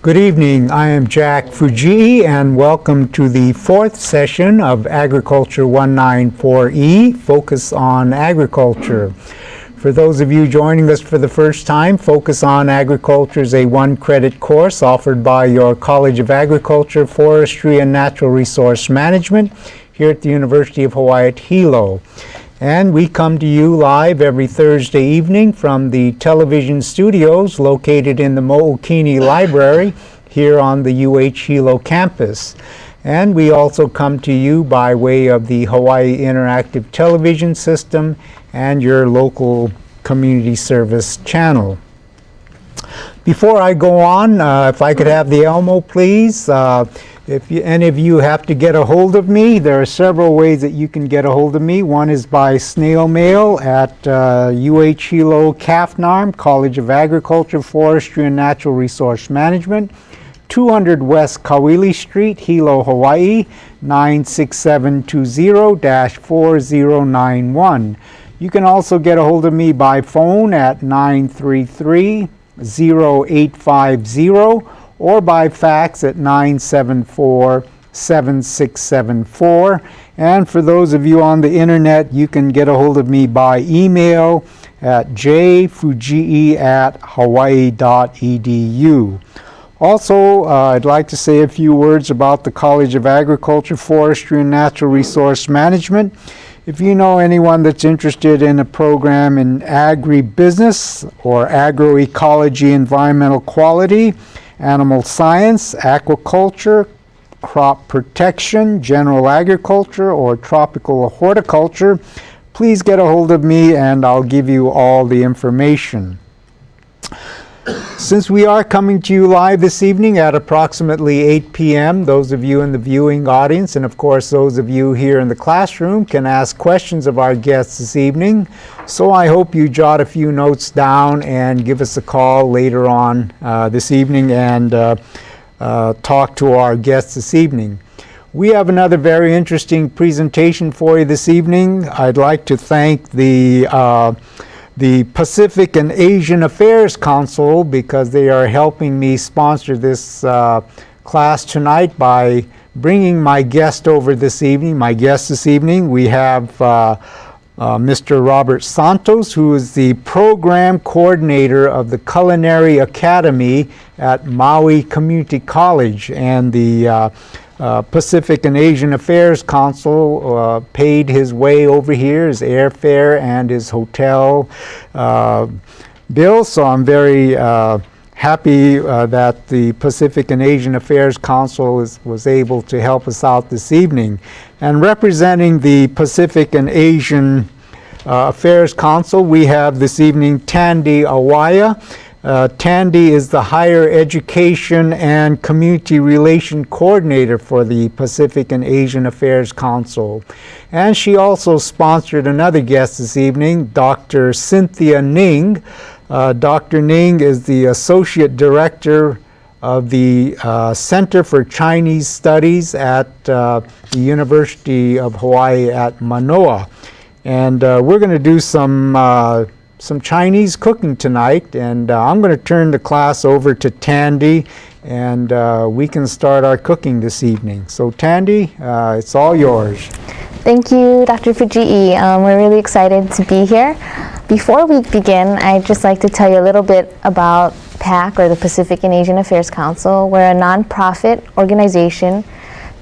Good evening. I am Jack Fujii, and welcome to the fourth session of Agriculture 194E, Focus on Agriculture. For those of you joining us for the first time, Focus on Agriculture is a one-credit course offered by your College of Agriculture, Forestry, and Natural Resource Management here at the University of Hawaii at Hilo. And we come to you live every Thursday evening from the television studios located in the Mookini Library here on the UH Hilo campus. And we also come to you by way of the Hawaii Interactive Television System and your local community service channel. Before I go on, if I could have the Elmo, please. If any of you have to get a hold of me, there are several ways that you can get a hold of me. One is by snail mail at UH Hilo Kafnarm, College of Agriculture, Forestry, and Natural Resource Management, 200 West Kawili Street, Hilo, Hawaii, 96720-4091. You can also get a hold of me by phone at 933-0850 or by fax at 974-7674. And for those of you on the internet, you can get a hold of me by email at jfujii@hawaii.edu. Also, I'd like to say a few words about the College of Agriculture, Forestry, and Natural Resource Management. If you know anyone that's interested in a program in agribusiness or agroecology, environmental quality, animal science, aquaculture, crop protection, general agriculture, or tropical horticulture, please get a hold of me and I'll give you all the information. Since we are coming to you live this evening at approximately 8 p.m., those of you in the viewing audience and of course those of you here in the classroom can ask questions of our guests this evening. So I hope you jot a few notes down and give us a call later on this evening and talk to our guests this evening. We have another very interesting presentation for you this evening. I'd like to thank the Pacific and Asian Affairs Council because they are helping me sponsor this class tonight by bringing my guest over this evening. My guest this evening, we have Mr. Robert Santos, who is the program coordinator of the Culinary Academy at Maui Community College, and the Pacific and Asian Affairs Council paid his way over here, his airfare and his hotel bill. So I'm very happy that the Pacific and Asian Affairs Council was able to help us out this evening. And representing the Pacific and Asian Affairs Council, we have this evening Tandy Awaiya. Tandy is the Higher Education and Community Relation Coordinator for the Pacific and Asian Affairs Council. And she also sponsored another guest this evening, Dr. Cynthia Ning. Dr. Ning is the Associate Director of the Center for Chinese Studies at the University of Hawaii at Manoa. And we're going to do some Chinese cooking tonight, and I'm going to turn the class over to Tandy, and we can start our cooking this evening. So Tandy, it's all yours. Thank you, Dr. Fujii. We're really excited to be here. Before we begin, I'd just like to tell you a little bit about PAC, or the Pacific and Asian Affairs Council. We're a nonprofit organization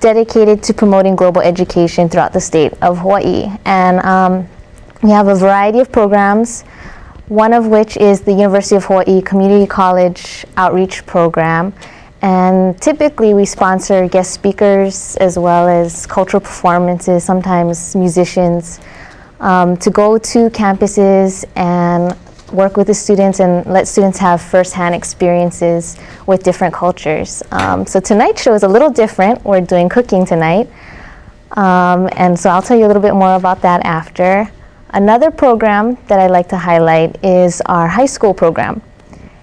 dedicated to promoting global education throughout the state of Hawaii. And we have a variety of programs, one of which is the University of Hawaii Community College Outreach Program. And typically we sponsor guest speakers as well as cultural performances, sometimes musicians, to go to campuses and work with the students and let students have firsthand experiences with different cultures. So tonight's show is a little different. We're doing cooking tonight. And so I'll tell you a little bit more about that after. Another program that I'd like to highlight is our high school program.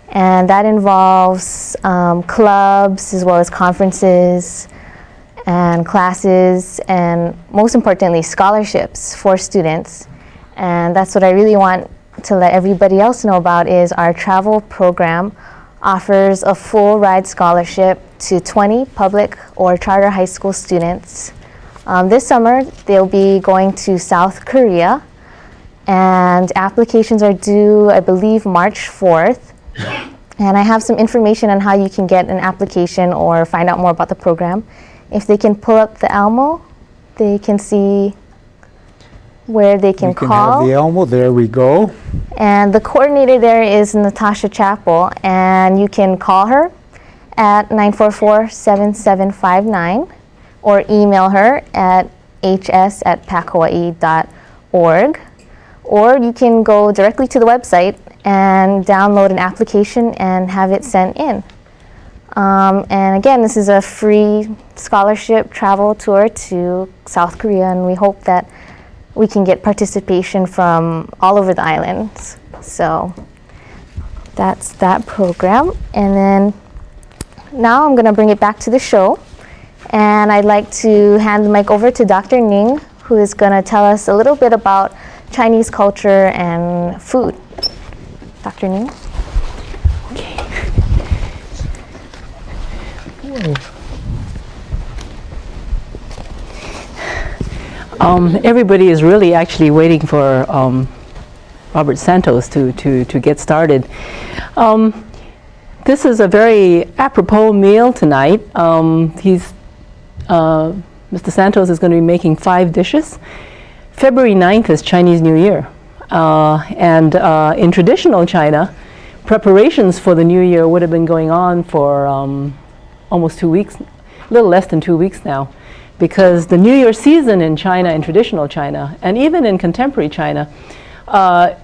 And that involves clubs as well as conferences and classes, and most importantly, scholarships for students. And that's what I really want to let everybody else know about is our travel program. offers a full ride scholarship to 20 public or charter high school students. This summer, they'll be going to South Korea, and applications are due, I believe, March 4th. And I have some information on how you can get an application or find out more about the program. If they can pull up the Elmo, they can see where they can call. We can have the Elmo, there we go. And the coordinator there is Natasha Chappell, and you can call her at 944-7759 or email her at hs@pachawaii.org. Or you can go directly to the website and download an application and have it sent in. And again, this is a free scholarship travel tour to South Korea, and we hope that we can get participation from all over the islands. So that's that program. And then now I'm going to bring it back to the show. And I'd like to hand the mic over to Dr. Ning, who is going to tell us a little bit about Chinese culture and food. Dr. Ning? Okay. Everybody is really actually waiting for Robert Santos to get started. This is a very apropos meal tonight. Mr. Santos is going to be making 5 dishes. February 9th is Chinese New Year. And in traditional China, preparations for the New Year would have been going on for almost 2 weeks, a little less than 2 weeks now. Because the New Year season in China, in traditional China, and even in contemporary China,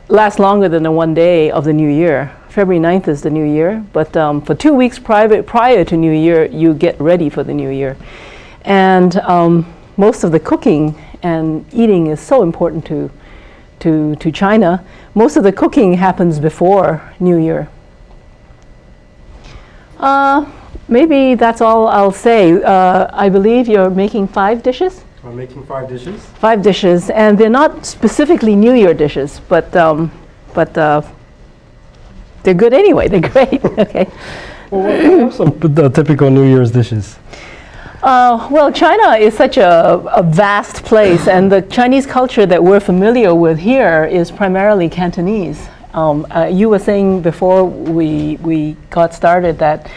lasts longer than the one day of the New Year. February 9th is the New Year, but for 2 weeks prior to New Year, you get ready for the New Year. And most of the cooking and eating is so important to China. Most of the cooking happens before New Year. Maybe that's all I'll say. I believe you're making 5 dishes? I'm making 5 dishes. 5 dishes, and they're not specifically New Year dishes, but they're good anyway. They're great. Okay. Well, what are some typical New Year's dishes? Well, China is such a vast place, and the Chinese culture that we're familiar with here is primarily Cantonese. You were saying before we got started that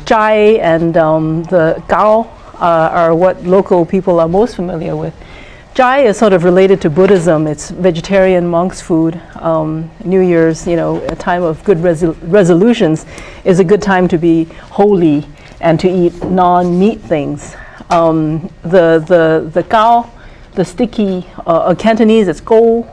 chai and the gao are what local people are most familiar with. Chai is sort of related to Buddhism. It's vegetarian monks' food. New Year's, a time of good resolutions, is a good time to be holy and to eat non-meat things. The gao, the sticky, Cantonese it's go,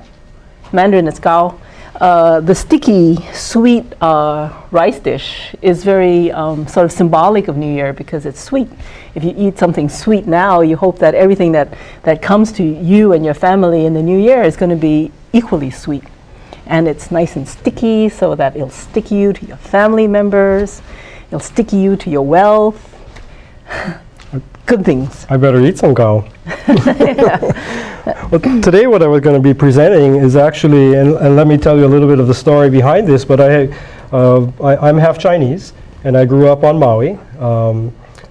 Mandarin it's gao. The sticky, sweet rice dish is very sort of symbolic of New Year because it's sweet. If you eat something sweet now, you hope that everything that comes to you and your family in the New Year is going to be equally sweet. And it's nice and sticky so that it'll stick you to your family members, it'll stick you to your wealth. Good things. I better eat some gao. Well, today what I was going to be presenting is actually, and let me tell you a little bit of the story behind this, but I'm half Chinese, and I grew up on Maui.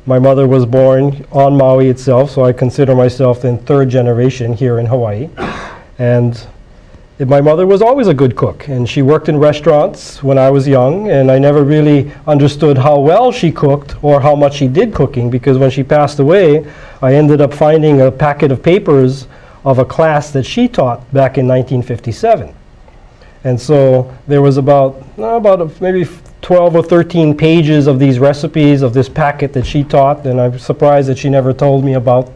My mother was born on Maui itself, so I consider myself in 3rd generation here in Hawaii. And my mother was always a good cook, and she worked in restaurants when I was young, and I never really understood how well she cooked or how much she did cooking, because when she passed away, I ended up finding a packet of papers of a class that she taught back in 1957. And so there was about maybe 12 or 13 pages of these recipes of this packet that she taught, and I'm surprised that she never told me about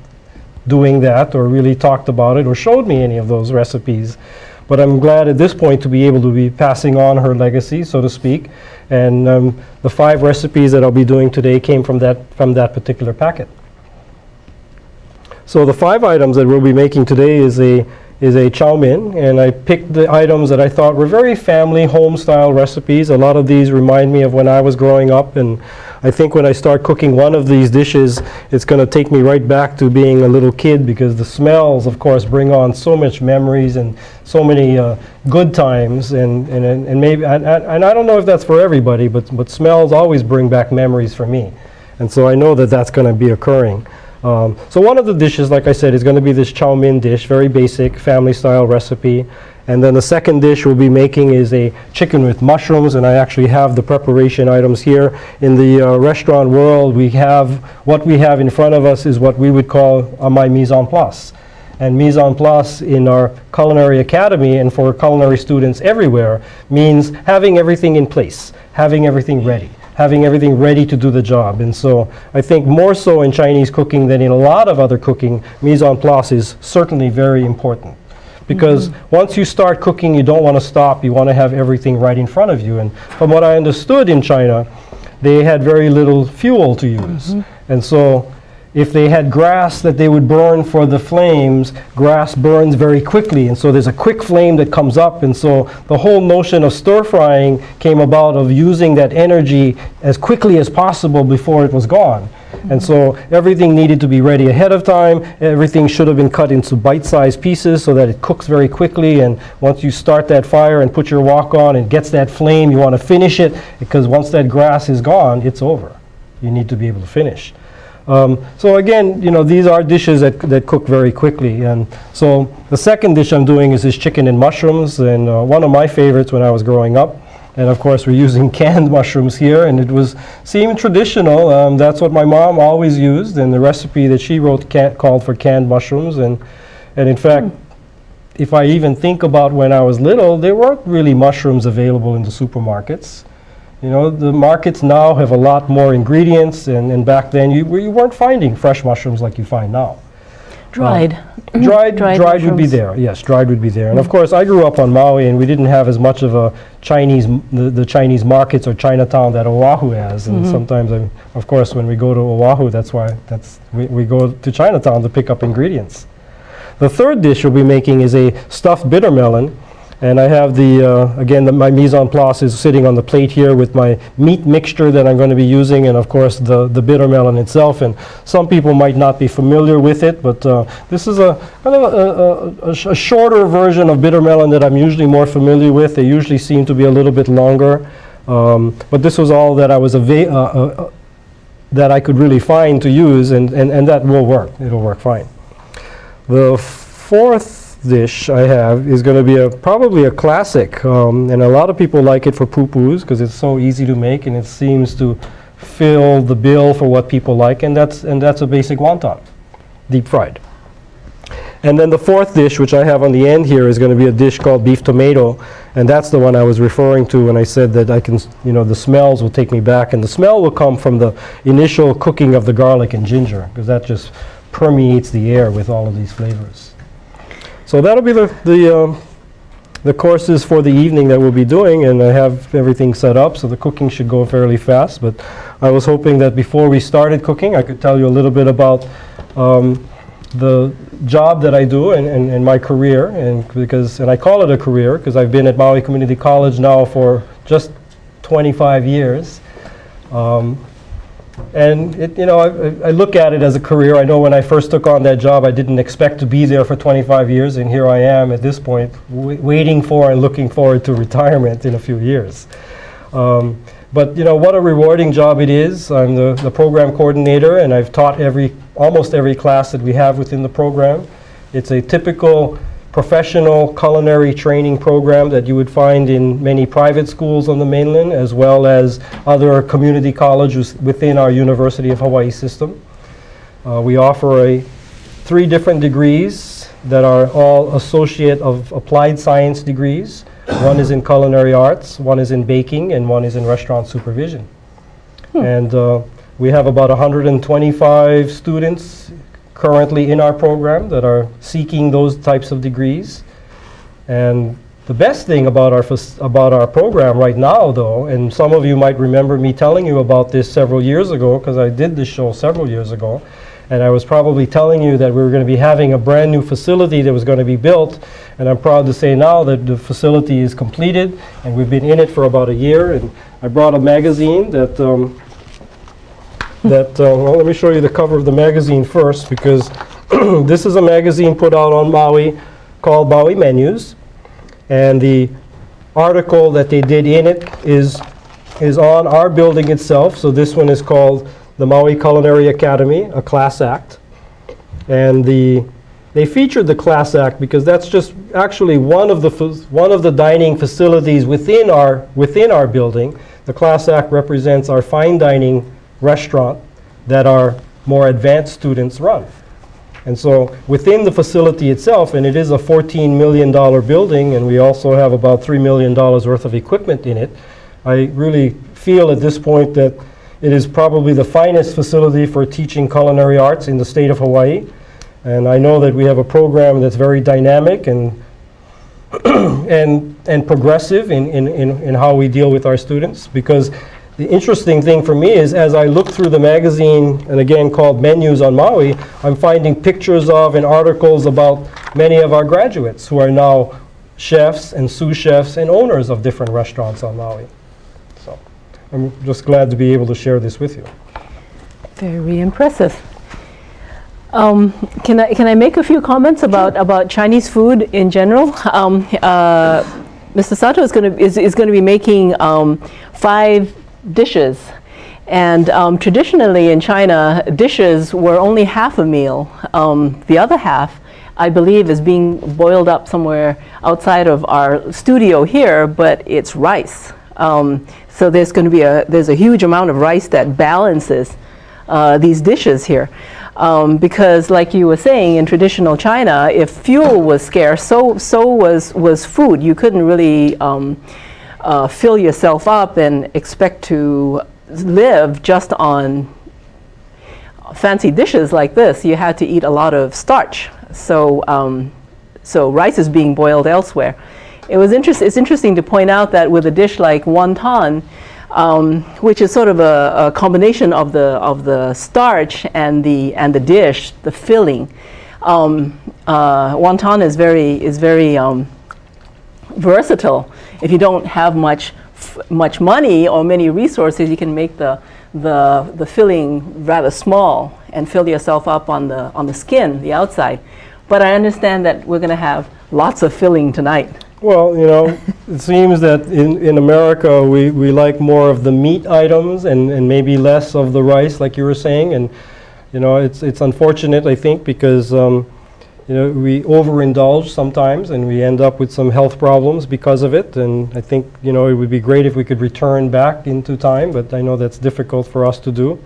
doing that or really talked about it or showed me any of those recipes. But I'm glad at this point to be able to be passing on her legacy, so to speak. And the 5 recipes that I'll be doing today came from that particular packet. So the 5 items that we'll be making today is a is a chow mein, and I picked the items that I thought were very family, home-style recipes. A lot of these remind me of when I was growing up, and I think when I start cooking one of these dishes, it's going to take me right back to being a little kid, because the smells, of course, bring on so much memories and so many good times, and maybe, and I don't know if that's for everybody, but smells always bring back memories for me. And so I know that that's going to be occurring. So one of the dishes, like I said, is going to be this chow mein dish, very basic, family-style recipe. And then the second dish we'll be making is a chicken with mushrooms, and I actually have the preparation items here. In the restaurant world, what we have in front of us is what we would call my mise en place. And mise en place in our culinary academy and for culinary students everywhere means having everything in place, having everything ready. Having everything ready to do the job. And so I think more so in Chinese cooking than in a lot of other cooking, mise en place is certainly very important. Because once you start cooking, you don't want to stop. You want to have everything right in front of you. And from what I understood in China, they had very little fuel to use. And so if they had grass that they would burn for the flames, grass burns very quickly, and so there's a quick flame that comes up, and so the whole notion of stir frying came about, of using that energy as quickly as possible before it was gone. And so everything needed to be ready ahead of time. Everything should have been cut into bite-sized pieces so that it cooks very quickly, and once you start that fire and put your wok on and gets that flame, you want to finish it, because once that grass is gone, it's over. You need to be able to finish. So again, these are dishes that cook very quickly. And so the second dish I'm doing is this chicken and mushrooms, and one of my favorites when I was growing up. And of course, we're using canned mushrooms here, and it seemed traditional. That's what my mom always used, and the recipe that she wrote called for canned mushrooms. And in fact, if I even think about when I was little, there weren't really mushrooms available in the supermarkets. The markets now have a lot more ingredients, and back then you weren't finding fresh mushrooms like you find now. Dried. Dried would be there. Yes, dried would be there. And of course, I grew up on Maui, and we didn't have as much of a the Chinese markets or Chinatown that Oahu has. And sometimes, of course, when we go to Oahu, we go to Chinatown to pick up ingredients. The third dish we'll be making is a stuffed bitter melon. And I have my mise en place is sitting on the plate here with my meat mixture that I'm going to be using, and of course the bitter melon itself. And some people might not be familiar with it, but this is a kind of a shorter version of bitter melon that I'm usually more familiar with. They usually seem to be a little bit longer, but this was all that I was that I could really find to use, and that will work. It'll work fine. The fourth dish I have is going to be probably a classic, and a lot of people like it for poo-poos because it's so easy to make, and it seems to fill the bill for what people like, and that's a basic wonton, deep fried. And then the fourth dish, which I have on the end here, is going to be a dish called beef tomato, and that's the one I was referring to when I said that I can, the smells will take me back, and the smell will come from the initial cooking of the garlic and ginger, because that just permeates the air with all of these flavors. So that'll be the courses for the evening that we'll be doing, and I have everything set up, so the cooking should go fairly fast. But I was hoping that before we started cooking, I could tell you a little bit about the job that I do and my career, and I call it a career because I've been at Maui Community College now for just 25 years. And I look at it as a career. I know when I first took on that job, I didn't expect to be there for 25 years, and here I am at this point, waiting for and looking forward to retirement in a few years. But what a rewarding job it is. I'm the program coordinator, and I've taught almost every class that we have within the program. It's a typical professional culinary training program that you would find in many private schools on the mainland, as well as other community colleges within our University of Hawaii system. We offer 3 different degrees that are all Associate of Applied Science degrees. One is in culinary arts, one is in baking, and one is in restaurant supervision. And we have about 125 students currently in our program that are seeking those types of degrees. And the best thing about our program right now, though, and some of you might remember me telling you about this several years ago, because I did this show several years ago, And I was probably telling you that we were going to be having a brand new facility that was going to be built. And I'm proud to say now that the facility is completed, and we've been in it for about a year. And I brought a magazine that, well, let me show you the cover of the magazine first, because this is a magazine put out on Maui called Maui Menus. And the article that they did in it is on our building itself. So this one is called the Maui Culinary Academy, a class act. And they featured the class act because that's just actually one of the dining facilities within our building. The class act represents our fine dining restaurant that our more advanced students run. And so within the facility itself, and it is a $14 million building, and we also have about $3 million worth of equipment in it, I really feel at this point that it is probably the finest facility for teaching culinary arts in the state of Hawaii. And I know that we have a program that's very dynamic and and progressive in how we deal with our students. Because the interesting thing for me is, as I look through the magazine, and again called Menus on Maui, I'm finding pictures of and articles about many of our graduates who are now chefs and sous chefs and owners of different restaurants on Maui. So I'm just glad to be able to share this with you. Very impressive. Can I make a few comments about Chinese food in general? Mr. Santos is going to be making 5 dishes, and traditionally in China, dishes were only half a meal. The other half, I believe, is being boiled up somewhere outside of our studio here, but it's rice. So there's going to be a huge amount of rice that balances these dishes here. Because like you were saying, in traditional China, if fuel was scarce, so was food. You couldn't really fill yourself up and expect to live just on fancy dishes like this. You had to eat a lot of starch. So rice is being boiled elsewhere. It's interesting to point out that with a dish like wonton, which is sort of a combination of the starch and the dish, the filling. Wonton is very versatile. If you don't have much money or many resources, you can make the filling rather small and fill yourself up on the skin, the outside. But I understand that we're going to have lots of filling tonight. Well, you know, it seems that in America we like more of the meat items and maybe less of the rice, like you were saying. And you know, it's unfortunate, I think, because you know, we overindulge sometimes and we end up with some health problems because of it. And I think, you know, it would be great if we could return back into time, but I know that's difficult for us to do.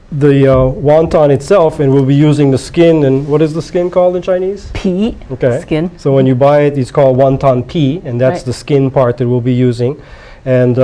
The wonton itself, and we'll be using the skin, and what is the skin called in Chinese? Pi, okay. Skin. So when you buy it, it's called wonton pi, and that's right. The skin part that we'll be using. And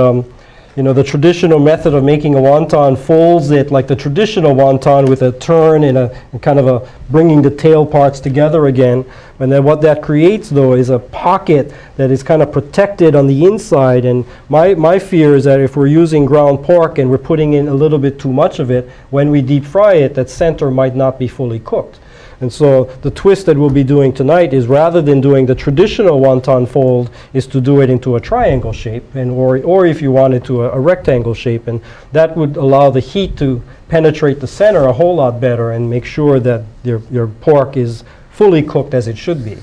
you know, the traditional method of making a wonton folds it like the traditional wonton with a turn and kind of a bringing the tail parts together again. And then what that creates, though, is a pocket that is kind of protected on the inside. And my fear is that if we're using ground pork and we're putting in a little bit too much of it, when we deep fry it, that center might not be fully cooked. And so the twist that we'll be doing tonight is, rather than doing the traditional wonton fold, is to do it into a triangle shape, and or if you wanted to a rectangle shape, and that would allow the heat to penetrate the center a whole lot better and make sure that your pork is fully cooked as it should be.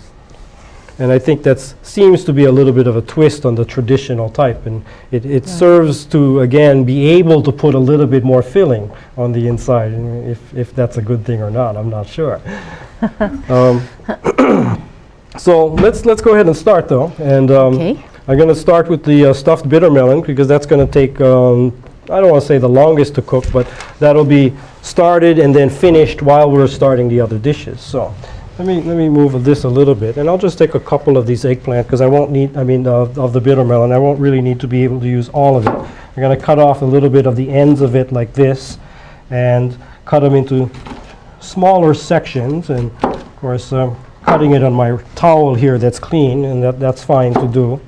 And I think that seems to be a little bit of a twist on the traditional type, and it serves to, again, be able to put a little bit more filling on the inside. And if that's a good thing or not, I'm not sure. So let's go ahead and start, though. And Okay. I'm going to start with the stuffed bitter melon, because that's going to take, I don't want to say the longest to cook, but that'll be started and then finished while we're starting the other dishes. So let me move this a little bit, and I'll just take a couple of these eggplant, because I won't need, of the bitter melon, I won't really need to be able to use all of it. I'm going to cut off a little bit of the ends of it like this, and cut them into smaller sections, and of course cutting it on my towel here that's clean, and that's fine to do.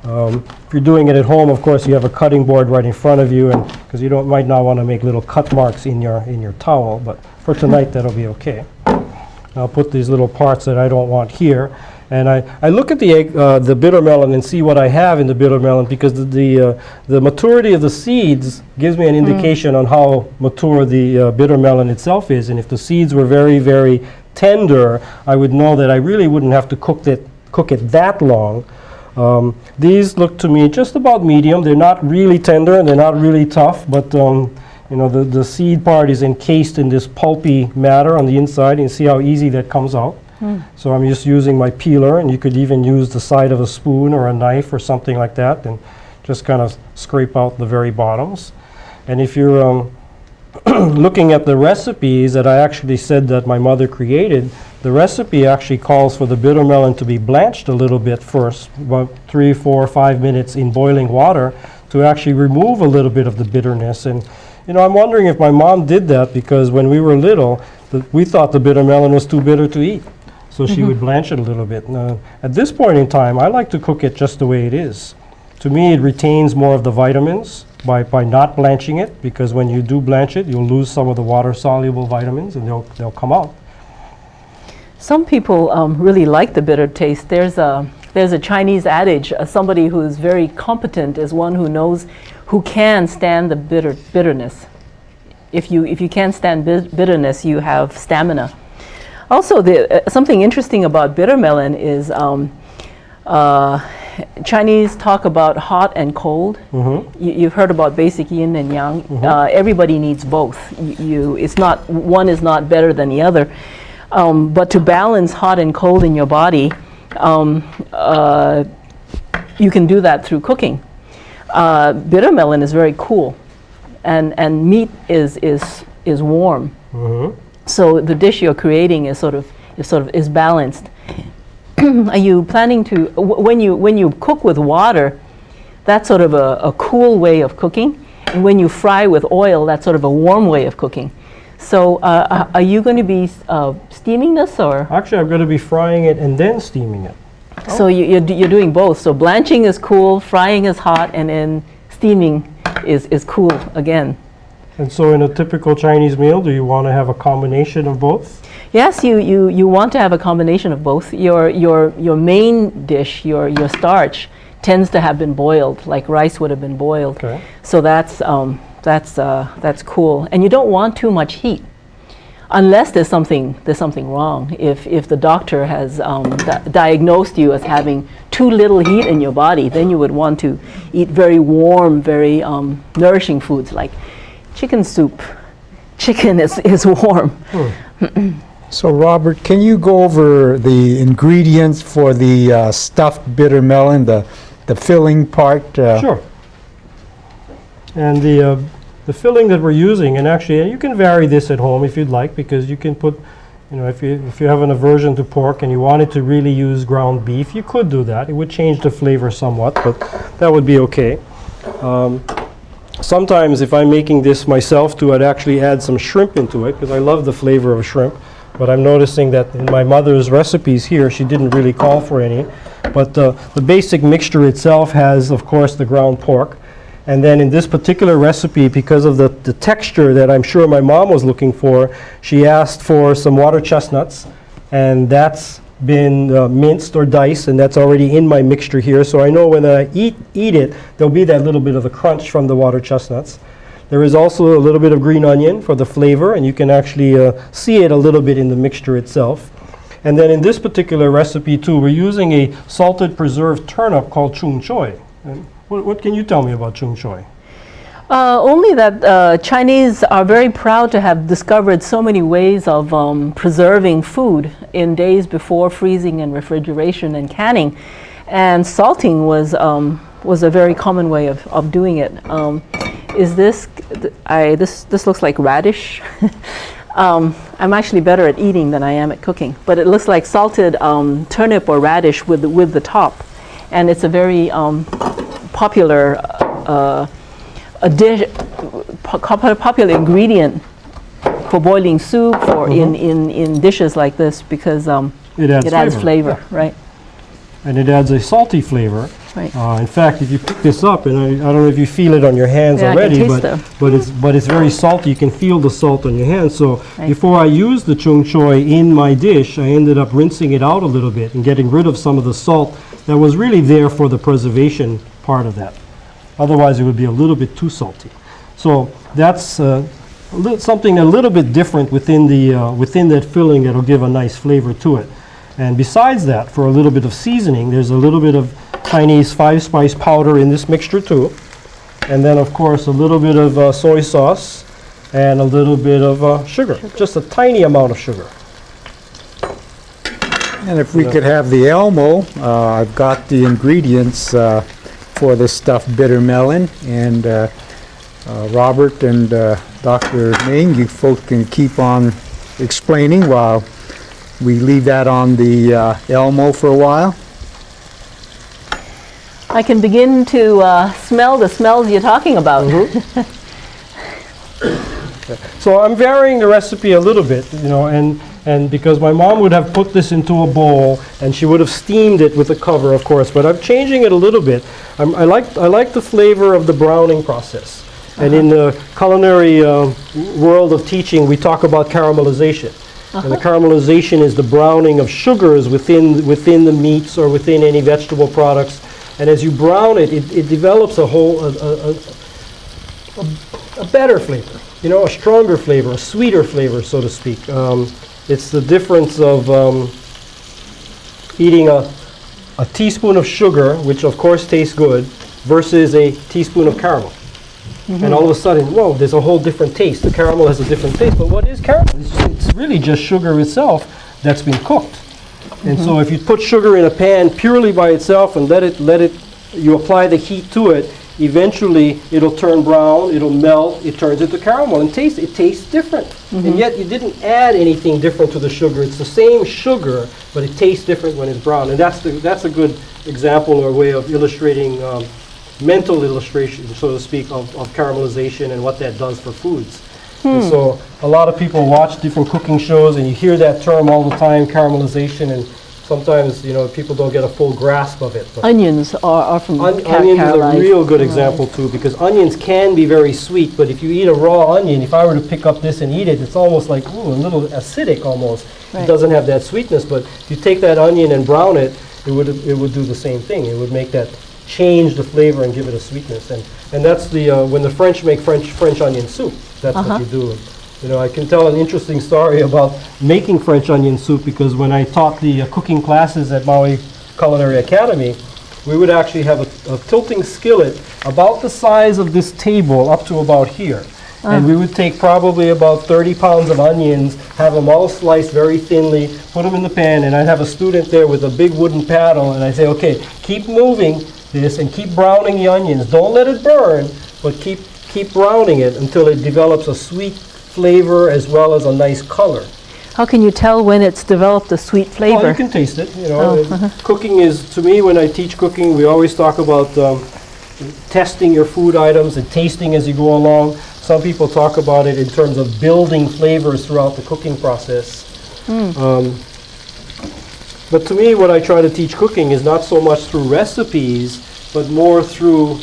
If you're doing it at home, of course, you have a cutting board right in front of you, and because you might not want to make little cut marks in your towel, but for tonight that'll be okay. I'll put these little parts that I don't want here, and I look at the bitter melon and see what I have in the bitter melon, because the maturity of the seeds gives me an indication on how mature the bitter melon itself is, and if the seeds were very, very tender, I would know that I really wouldn't have to cook it that long. These look to me just about medium. They're not really tender and they're not really tough, but you know, the seed part is encased in this pulpy matter on the inside, and you see how easy that comes out. So I'm just using my peeler, and you could even use the side of a spoon or a knife or something like that, and just kind of scrape out the very bottoms. And if you're looking at the recipes that I actually said that my mother created, the recipe actually calls for the bitter melon to be blanched a little bit first, about 3, 4, 5 minutes in boiling water, to actually remove a little bit of the bitterness. And you know, I'm wondering if my mom did that because when we were little, we thought the bitter melon was too bitter to eat. So she would blanch it a little bit. Now, at this point in time, I like to cook it just the way it is. To me, it retains more of the vitamins by not blanching it, because when you do blanch it, you'll lose some of the water-soluble vitamins, and they'll come out. Some people really like the bitter taste. There's a Chinese adage, somebody who's very competent is one who knows, who can stand the bitterness. If you can't stand bitterness, you have stamina. Also, something interesting about bitter melon is Chinese talk about hot and cold. You've heard about basic yin and yang. Everybody needs both. It's not, one is not better than the other. But to balance hot and cold in your body, you can do that through cooking. Bitter melon is very cool, and meat is warm. So the dish you're creating is sort of balanced. Are you planning to, when you cook with water, that's sort of a cool way of cooking, and when you fry with oil, that's sort of a warm way of cooking. So are you going to be steaming this, or? Actually, I'm going to be frying it and then steaming it. So you're doing both. So blanching is cool, frying is hot, and then steaming is cool again. And so in a typical Chinese meal, do you want to have a combination of both? Yes, you want to have a combination of both. Your main dish, your starch, tends to have been boiled, like rice would have been boiled. Okay. So that's cool. And you don't want too much heat, unless there's something wrong. If the doctor has diagnosed you as having too little heat in your body, then you would want to eat very warm, very nourishing foods like chicken soup. Chicken is warm. So Robert, can you go over the ingredients for the stuffed bitter melon, the filling part? Sure. And the filling that we're using, and actually you can vary this at home if you'd like, because you can put, you know, if you have an aversion to pork and you wanted to really use ground beef, you could do that. It would change the flavor somewhat, but that would be okay. Sometimes if I'm making this myself too, I'd actually add some shrimp into it, because I love the flavor of shrimp. But I'm noticing that in my mother's recipes here, she didn't really call for any. But the basic mixture itself has, of course, the ground pork. And then in this particular recipe, because of the texture that I'm sure my mom was looking for, she asked for some water chestnuts. And that's been minced or diced, and that's already in my mixture here. So I know when I eat it, there'll be that little bit of a crunch from the water chestnuts. There is also a little bit of green onion for the flavor, and you can actually see it a little bit in the mixture itself. And then in this particular recipe too, we're using a salted preserved turnip called chung choy. And what can you tell me about chung choy? Only that Chinese are very proud to have discovered so many ways of preserving food in days before freezing and refrigeration and canning, and salting was a very common way of doing it. Is this? This looks like radish. I'm actually better at eating than I am at cooking, but it looks like salted turnip or radish with the top, and it's a very popular popular ingredient for boiling soup or in dishes like this, because it adds flavor, right? And it adds a salty flavor. Right. In fact, if you pick this up, and I don't know if you feel it on your hands Yeah, I can already, taste them. but it's very salty. You can feel the salt on your hands. So Right. before I used the chung choy in my dish, I ended up rinsing it out a little bit and getting rid of some of the salt that was really there for the preservation part of that. Otherwise, it would be a little bit too salty. So that's something a little bit different within that filling that'll give a nice flavor to it. And besides that, for a little bit of seasoning, there's a little bit of Chinese 5-spice powder in this mixture too. And then, of course, a little bit of soy sauce and a little bit of sugar, just a tiny amount of sugar. And if we could have the Elmo, I've got the ingredients for the stuffed bitter melon. And Robert and Dr. Ning, you folks can keep on explaining while we leave that on the Elmo for a while. I can begin to smell the smells you're talking about. So I'm varying the recipe a little bit, and because my mom would have put this into a bowl and she would have steamed it with a cover, of course, but I'm changing it a little bit. I like the flavor of the browning process. And in the culinary world of teaching, we talk about caramelization. And the caramelization is the browning of sugars within the meats or within any vegetable products. And as you brown it, it develops a better flavor, a stronger flavor, a sweeter flavor, so to speak. It's the difference of eating a teaspoon of sugar, which of course tastes good, versus a teaspoon of caramel. And all of a sudden, whoa, there's a whole different taste. The caramel has a different taste, but what is caramel? It's really just sugar itself that's been cooked. And so if you put sugar in a pan purely by itself and you apply the heat to it, eventually it'll turn brown, it'll melt, it turns into caramel, and it tastes different. And yet you didn't add anything different to the sugar. It's the same sugar, but it tastes different when it's brown. And that's a good example or way of illustrating mental illustration, so to speak, of caramelization and what that does for foods. And so a lot of people watch different cooking shows and you hear that term all the time, caramelization, and sometimes people don't get a full grasp of it. But Onions are from onions is a caramelized. real good example too, because onions can be very sweet, but if you eat a raw onion, if I were to pick up this and eat it, it's almost like a little acidic almost. Right. It doesn't have that sweetness, but if you take that onion and brown it, it would do the same thing. It would make that change the flavor and give it a sweetness. And that's when the French make French onion soup. That's what you do. I can tell an interesting story about making French onion soup, because when I taught the cooking classes at Maui Culinary Academy, we would actually have a tilting skillet about the size of this table up to about here. And we would take probably about 30 pounds of onions, have them all sliced very thinly, put them in the pan, and I'd have a student there with a big wooden paddle, and I'd say, okay, keep moving this and keep browning the onions. Don't let it burn, but keep browning it until it develops a sweet flavor as well as a nice color. How can you tell when it's developed a sweet flavor? Oh, you can taste it. Cooking is, to me, when I teach cooking, we always talk about testing your food items and tasting as you go along. Some people talk about it in terms of building flavors throughout the cooking process. But to me, what I try to teach cooking is not so much through recipes, but more through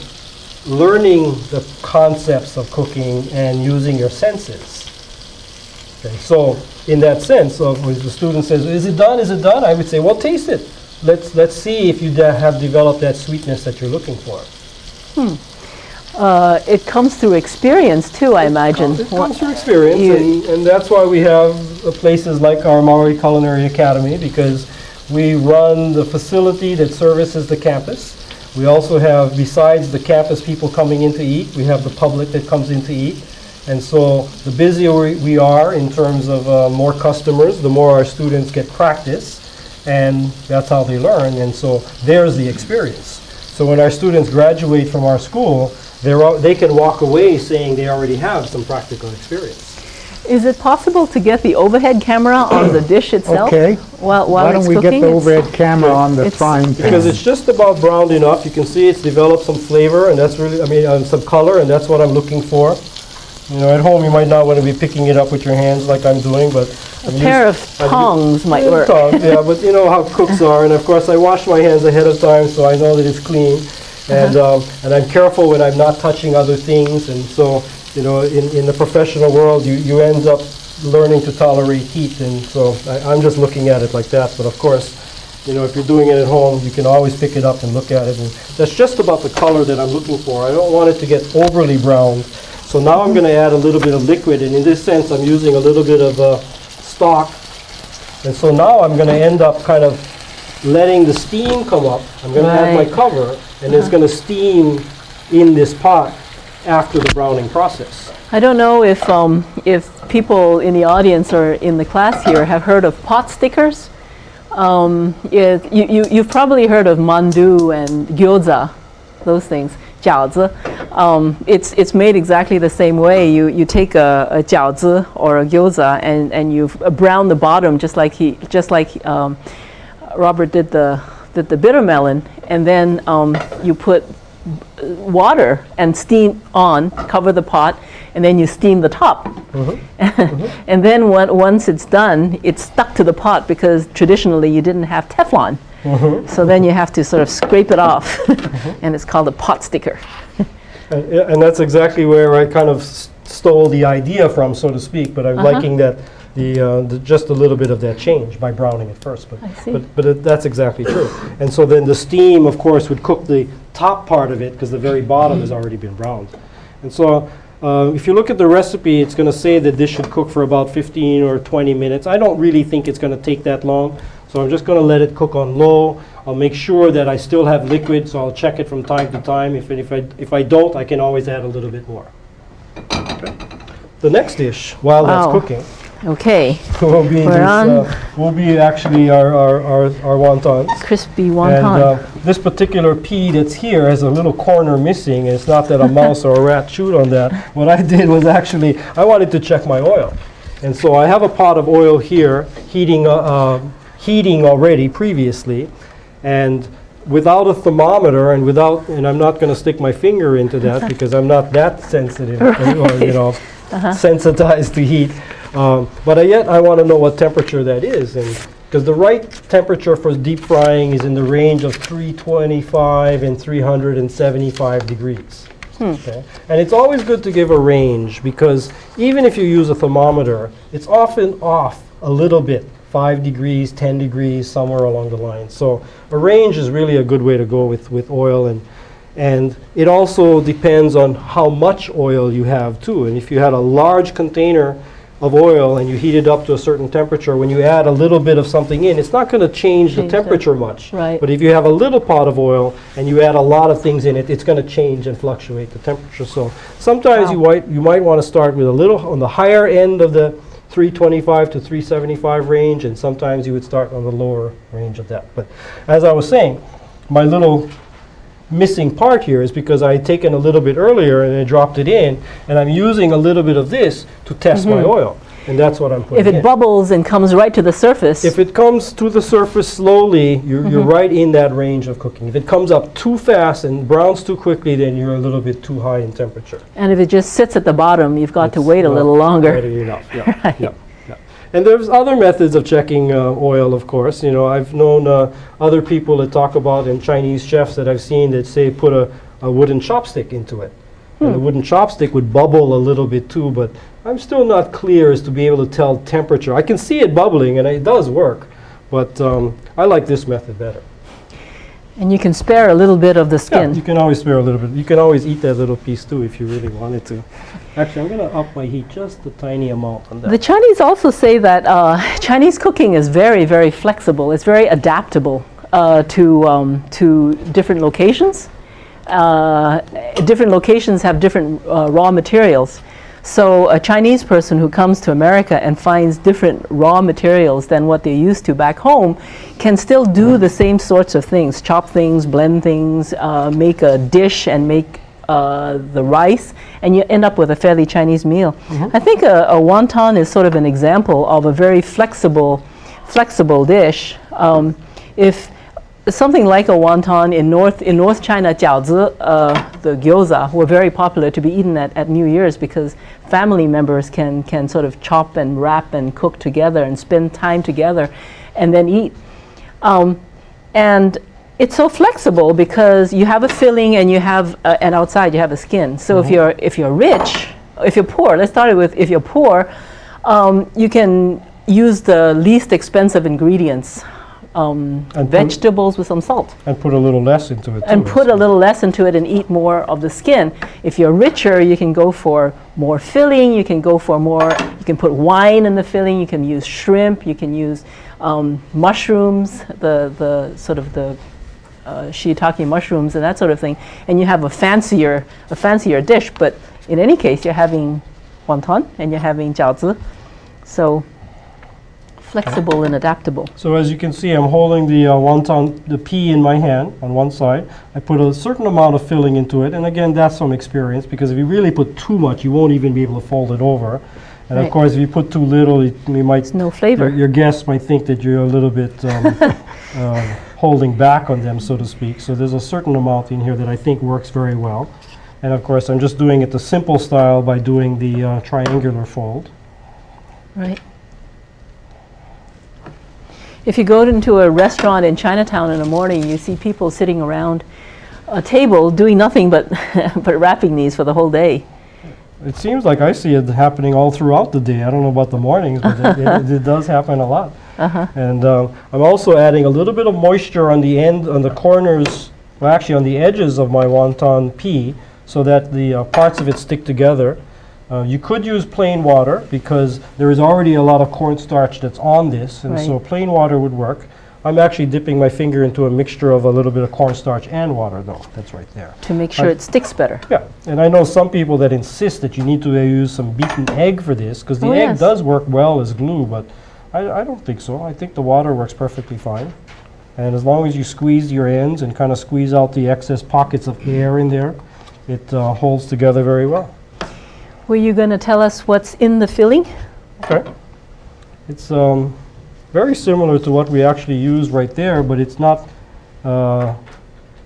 learning the concepts of cooking and using your senses. Okay, so in that sense, when the student says, "Is it done? Is it done?" I would say, "Well, taste it. Let's see if you have developed that sweetness that you're looking for." It comes through experience too, I imagine. It comes through experience, and that's why we have places like our Maui Culinary Academy, because we run the facility that services the campus. We also have, besides the campus people coming in to eat, we have the public that comes in to eat. And so the busier we are in terms of more customers, the more our students get practice, and that's how they learn. And so there's the experience. So when our students graduate from our school, they can walk away saying they already have some practical experience. Is it possible to get the overhead camera on the dish itself? Okay. While Why it's don't we cooking? get the overhead camera on the it's- frying pan? Because it's just about browned enough. You can see it's developed some flavor, and that's really, some color, and that's what I'm looking for. You know, at home you might not want to be picking it up with your hands like I'm doing, but A pair of tongs might work. Tongs, yeah, but you know how cooks are, and of course I wash my hands ahead of time so I know that it's clean, and I'm careful when I'm not touching other things, and so, you know, in the professional world you end up learning to tolerate heat, and so I'm just looking at it like that. But of course, you know, if you're doing it at home, you can always pick it up and look at it, and that's just about the color that I'm looking for. I don't want it to get overly brown. So now I'm going to add a little bit of liquid, and in this sense I'm using a little bit of stock, and so now I'm going to end up kind of letting the steam come up. I'm going to add my cover, and it's going to steam in this pot after the browning process. I don't know if people in the audience or in the class here have heard of pot stickers. You've probably heard of mandu and gyoza, those things, 饺子. It's made exactly the same way. You take a 饺子 or a gyoza and you brown the bottom just like Robert did the bitter melon, and then you put water and steam on, cover the pot, and then you steam the top. And then once it's done, it's stuck to the pot because traditionally you didn't have Teflon. So then you have to sort of scrape it off, and it's called a pot sticker. And that's exactly where I kind of stole the idea from, so to speak, but I'm liking that the just a little bit of that change by browning it first, but that's exactly true. And so then the steam, of course, would cook the top part of it because the very bottom has already been browned. And so if you look at the recipe, it's going to say that this should cook for about 15 or 20 minutes. I don't really think it's going to take that long, so I'm just going to let it cook on low. I'll make sure that I still have liquid, so I'll check it from time to time. If I don't, I can always add a little bit more. Okay. The next dish, while that's cooking, Okay. will be actually our wontons. Crispy wonton. And this particular pea that's here has a little corner missing. It's not that a mouse or a rat chewed on that. What I did was actually, I wanted to check my oil. And so I have a pot of oil here heating already previously. And without a thermometer and I'm not going to stick my finger into that because I'm not that sensitive or, you know, sensitized to heat. But yet I want to know what temperature that is, and because the right temperature for deep frying is in the range of 325 and 375 degrees. Okay? And it's always good to give a range because even if you use a thermometer, it's often off a little bit, 5 degrees, 10 degrees, somewhere along the line. So a range is really a good way to go with oil, and it also depends on how much oil you have too. And if you had a large container of oil and you heat it up to a certain temperature, when you add a little bit of something in, it's not going to change the temperature much. Right. But if you have a little pot of oil and you add a lot of things in it, it's going to change and fluctuate the temperature. So sometimes you might want to start with a little on the higher end of the 325 to 375 range, and sometimes you would start on the lower range of that. But as I was saying, my little missing part here is because I had taken a little bit earlier and I dropped it in, and I'm using a little bit of this to test my oil, and that's what I'm putting in. If it bubbles and comes right to the surface. If it comes to the surface slowly, you're right in that range of cooking. If it comes up too fast and browns too quickly, then you're a little bit too high in temperature. And if it just sits at the bottom, you've got to wait a little longer. Ready enough. Yeah. Yeah. And there's other methods of checking oil, of course. You know, I've known other people that talk about, and Chinese chefs that I've seen that say put a wooden chopstick into it. And the wooden chopstick would bubble a little bit too, but I'm still not clear as to be able to tell temperature. I can see it bubbling, and it does work, but I like this method better. And you can spare a little bit of the Yeah, skin. you can always spare a little bit. You can always eat that little piece too if you really wanted to. Actually, I'm going to up my heat just a tiny amount on that. The Chinese also say that Chinese cooking is very, very flexible. It's very adaptable to different locations. Different locations have different raw materials. So a Chinese person who comes to America and finds different raw materials than what they're used to back home can still do the same sorts of things, chop things, blend things, make a dish and make the rice, and you end up with a fairly Chinese meal. I think a wonton is sort of an example of a very flexible dish. If something like a wonton in North China, 饺子, the gyoza were very popular to be eaten at New Year's because family members can sort of chop and wrap and cook together and spend time together and then eat. And it's so flexible because you have a filling and you have and outside you have a skin. So if you're rich, if you're poor, let's start with if you're poor, you can use the least expensive ingredients, vegetables with some salt. And put a little less into it too. And put a little less into it and eat more of the skin. If you're richer, you can go for more filling, you can go for more, you can put wine in the filling, you can use shrimp, you can use mushrooms, the sort of the shiitake mushrooms and that sort of thing, and you have a fancier dish. But in any case, you're having wonton and you're having jiaozi, so flexible and adaptable. So as you can see, I'm holding the wonton, the pea in my hand on one side. I put a certain amount of filling into it, and again, that's from experience, because if you really put too much, you won't even be able to fold it over. And of course, if you put too little, you might no flavor. Your guests might think that you're a little bit holding back on them, so to speak. So there's a certain amount in here that I think works very well. And of course, I'm just doing it the simple style by doing the triangular fold. Right. If you go into a restaurant in Chinatown in the morning, you see people sitting around a table doing nothing but but wrapping these for the whole day. It seems like I see it happening all throughout the day. I don't know about the mornings, but it does happen a lot. And I'm also adding a little bit of moisture on the end, on the corners, well actually on the edges of my wonton pea, so that the parts of it stick together. You could use plain water because there is already a lot of cornstarch that's on this, and so plain water would work. I'm actually dipping my finger into a mixture of a little bit of cornstarch and water, though. That's right there. To make sure it sticks better. Yeah, and I know some people that insist that you need to use some beaten egg for this, because the egg does work well as glue, but I don't think so. I think the water works perfectly fine. And as long as you squeeze your ends and kind of squeeze out the excess pockets of air in there, it holds together very well. Were you going to tell us what's in the filling? Okay. It's very similar to what we actually used right there, but it's not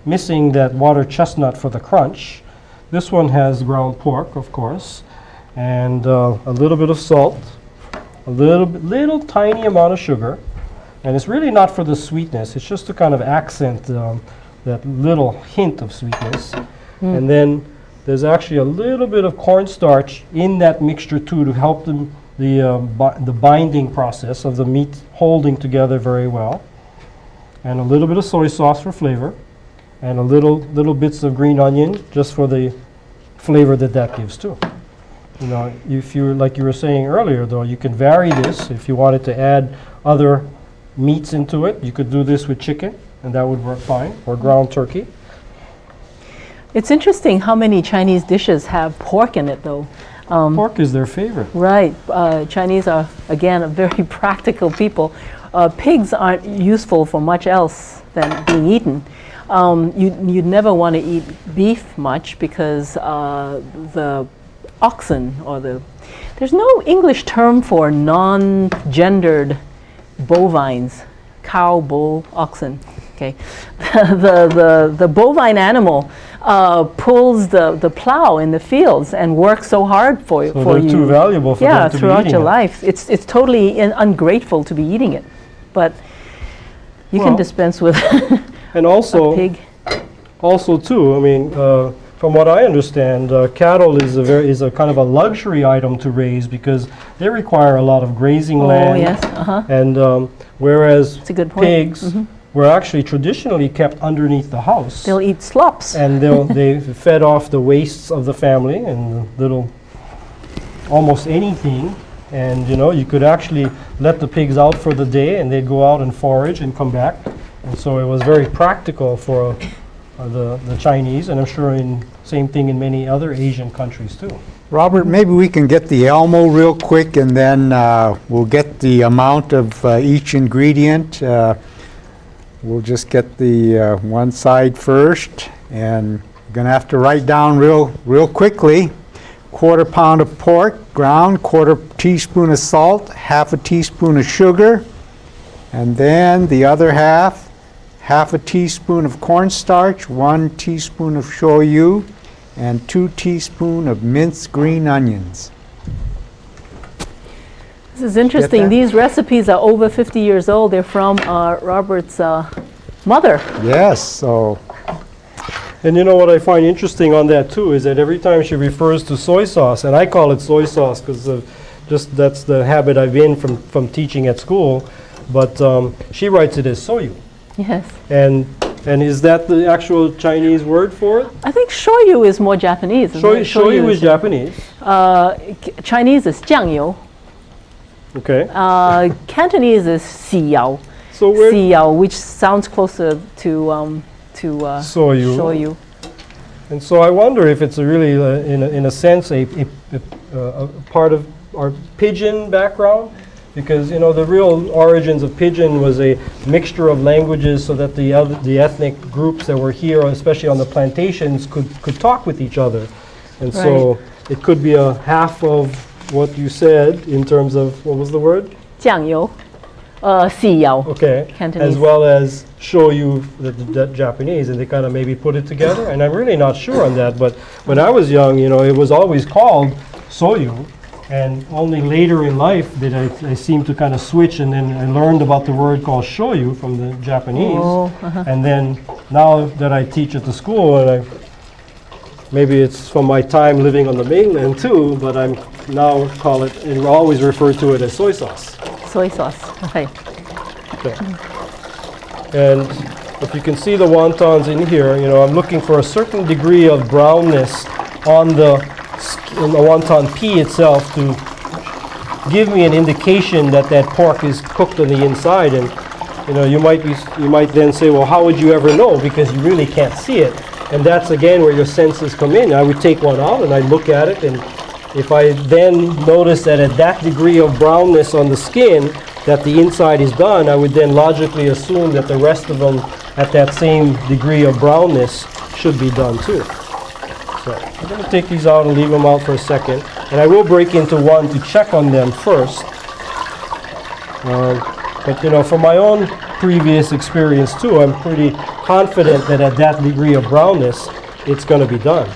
missing that water chestnut for the crunch. This one has ground pork, of course, and a little bit of salt, a little tiny amount of sugar, and it's really not for the sweetness. It's just to kind of accent that little hint of sweetness. And then there's actually a little bit of cornstarch in that mixture too to help the binding process of the meat holding together very well. And a little bit of soy sauce for flavor, and a little bits of green onion just for the flavor that gives too. You know, if you, like you were saying earlier though, you can vary this. If you wanted to add other meats into it, you could do this with chicken, and that would work fine, or ground turkey. It's interesting how many Chinese dishes have pork in it, though. Pork is their favorite. Right. Chinese are, again, a very practical people. Pigs aren't useful for much else than being eaten. You'd never want to eat beef much because the oxen or there's no English term for non-gendered bovines, cow, bull, oxen. Okay, the bovine animal pulls the plow in the fields and works so hard for you. So they're too valuable for them to be throughout eating your it. life. It's totally ungrateful to be eating it, but you can dispense with and also, a pig. Also too, I mean, from what I understand, cattle is a kind of a luxury item to raise because they require a lot of grazing land. Oh yes, And whereas That's a good point. pigs were actually traditionally kept underneath the house. They'll eat slops. And they fed off the wastes of the family and little, almost anything. And you know, you could actually let the pigs out for the day and they'd go out and forage and come back. And so it was very practical for the Chinese, and I'm sure same thing in many other Asian countries too. Robert, maybe we can get the Elmo real quick, and then we'll get the amount of each ingredient. We'll just get the one side first, and we're going to have to write down real quickly. 1/4 pound of pork, ground, 1/4 teaspoon of salt, 1/2 teaspoon of sugar, and then the other half 1/2 teaspoon of cornstarch, 1 teaspoon of shoyu, and 2 teaspoons of minced green onions. This is interesting. that? These recipes are over 50 years old. They're from Robert's mother. Yes, so And you know what I find interesting on that too is that every time she refers to soy sauce, and I call it soy sauce because just that's the habit I've been from teaching at school, but she writes it as soyu. Yes. And is that the actual Chinese word for it? I think shoyu is more Japanese. isn't it? Shoyu is Japanese. Chinese is 酱油. Okay. Cantonese is 喜油. So where 喜油, which sounds closer to soyu. shoyu. And so I wonder if it's really, in a sense, a part of our pidgin background, because you know the real origins of pidgin was a mixture of languages, so that the ethnic groups that were here, especially on the plantations, could talk with each other, and so it could be a half of what you said in terms of what was the word? 酱油. 喜油. Okay. Cantonese. As well as shoyu, the Japanese, and they kind of maybe put it together. And I'm really not sure on that, but when I was young, you know, it was always called soyu, and only later in life did I seem to kind of switch, and then I learned about the word called shoyu from the Japanese. Oh, And then now that I teach at the school, and maybe it's from my time living on the mainland too, but I'm now call it, and always refer to it as soy sauce. Soy sauce. Okay. Okay. And if you can see the wontons in here, you know, I'm looking for a certain degree of brownness on the wonton pea itself to give me an indication that that pork is cooked on the inside. And you know, you might then say, well, how would you ever know? Because you really can't see it. And that's again where your senses come in. I would take one out and I look at it, and if I then notice that at that degree of brownness on the skin, that the inside is done, I would then logically assume that the rest of them at that same degree of brownness should be done too. So I'm going to take these out and leave them out for a second. And I will break into one to check on them first. But you know, from my own previous experience too, I'm pretty confident that at that degree of brownness, it's going to be done.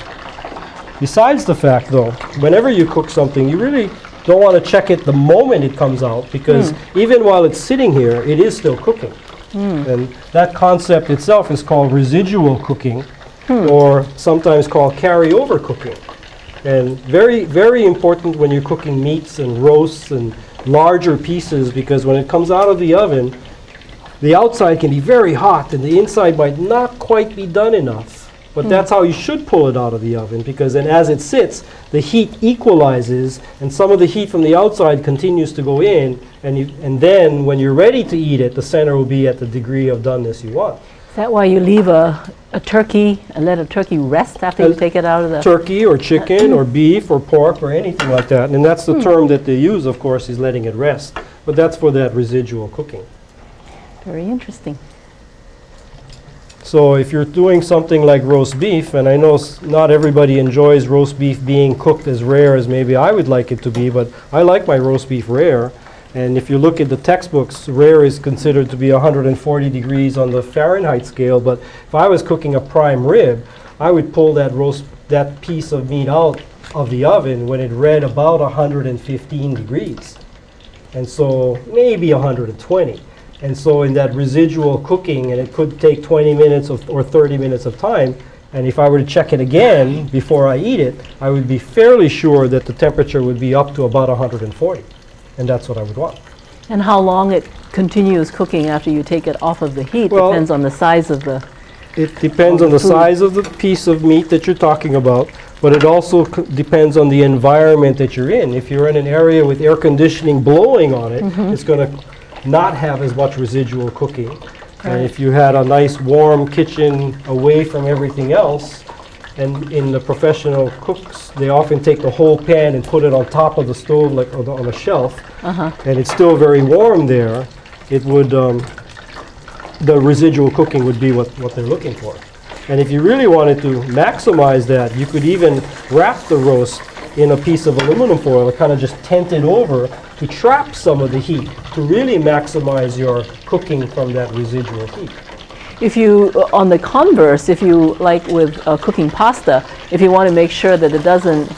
Besides the fact though, whenever you cook something, you really don't want to check it the moment it comes out, because even while it's sitting here, it is still cooking. And that concept itself is called residual cooking, or sometimes called carryover cooking. And very, very important when you're cooking meats and roasts and larger pieces, because when it comes out of the oven, the outside can be very hot and the inside might not quite be done enough. But that's how you should pull it out of the oven, because then as it sits, the heat equalizes, and some of the heat from the outside continues to go in, and then when you're ready to eat it, the center will be at the degree of doneness you want. Is that why you leave a turkey and let a turkey rest after you take it out of the... Turkey or chicken or beef or pork or anything like that. And that's the term that they use, of course, is letting it rest. But that's for that residual cooking. Very interesting. So if you're doing something like roast beef, and I know not everybody enjoys roast beef being cooked as rare as maybe I would like it to be, but I like my roast beef rare. And if you look at the textbooks, rare is considered to be 140 degrees on the Fahrenheit scale. But if I was cooking a prime rib, I would pull that piece of meat out of the oven when it read about 115 degrees. And so maybe 120. And so in that residual cooking, and it could take 20 minutes or 30 minutes of time, and if I were to check it again before I eat it, I would be fairly sure that the temperature would be up to about 140. And that's what I would want. And how long it continues cooking after you take it off of the heat depends on the size of the... It depends on the size of the piece of meat that you're talking about, but it also depends on the environment that you're in. If you're in an area with air conditioning blowing on it, it's going to not have as much residual cooking. And if you had a nice warm kitchen away from everything else, and in the professional cooks, they often take the whole pan and put it on top of the stove, like on a shelf, and it's still very warm there, it would, the residual cooking would be what they're looking for. And if you really wanted to maximize that, you could even wrap the roast in a piece of aluminum foil and kind of just tent it over to trap some of the heat, to really maximize your cooking from that residual heat. If you, on the converse, if you, like with cooking pasta, if you want to make sure that it doesn't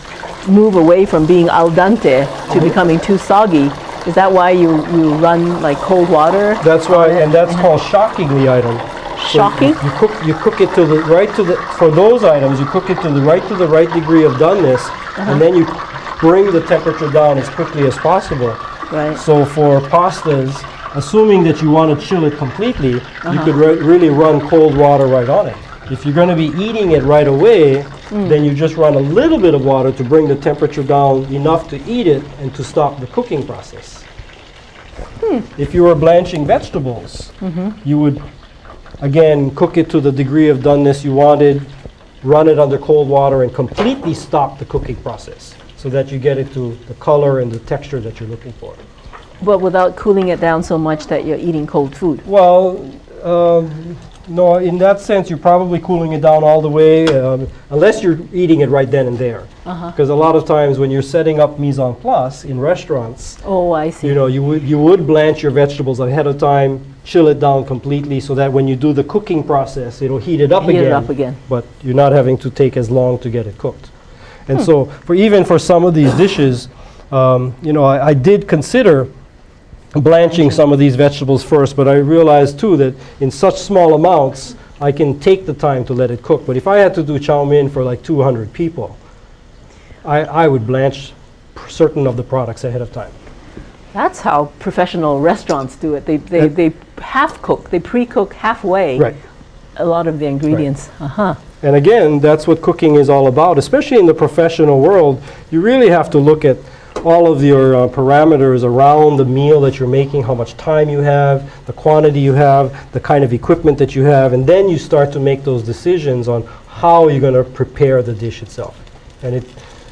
move away from being al dente to becoming too soggy, Is that why you run like cold water? That's why, and that's called shocking the item. So Shocking? you cook it to the for those items, you cook it to the right degree of doneness, and then you bring the temperature down as quickly as possible. Right. So for pastas, assuming that you want to chill it completely, you could really run cold water right on it. If you're going to be eating it right away, then you just run a little bit of water to bring the temperature down enough to eat it and to stop the cooking process. If you were blanching vegetables, you would, again, cook it to the degree of doneness you wanted, run it under cold water, and completely stop the cooking process so that you get it to the color and the texture that you're looking for. But without cooling it down so much that you're eating cold food. Well, no, in that sense, you're probably cooling it down all the way, unless you're eating it right then and there. Because a lot of times when you're setting up mise en place in restaurants, Oh, I see. you would blanch your vegetables ahead of time, chill it down completely so that when you do the cooking process, it'll heat it up Heat again. it up again. But you're not having to take as long to get it cooked. And so, for some of these dishes, I did consider blanching some of these vegetables first, but I realized too that in such small amounts, I can take the time to let it cook. But if I had to do chow mein for like 200 people, I would blanch certain of the products ahead of time. That's how professional restaurants do it. They half cook, they pre-cook halfway Right. a lot of the ingredients. And again, that's what cooking is all about, especially in the professional world. You really have to look at all of your parameters around the meal that you're making, how much time you have, the quantity you have, the kind of equipment that you have, and then you start to make those decisions on how you're going to prepare the dish itself. And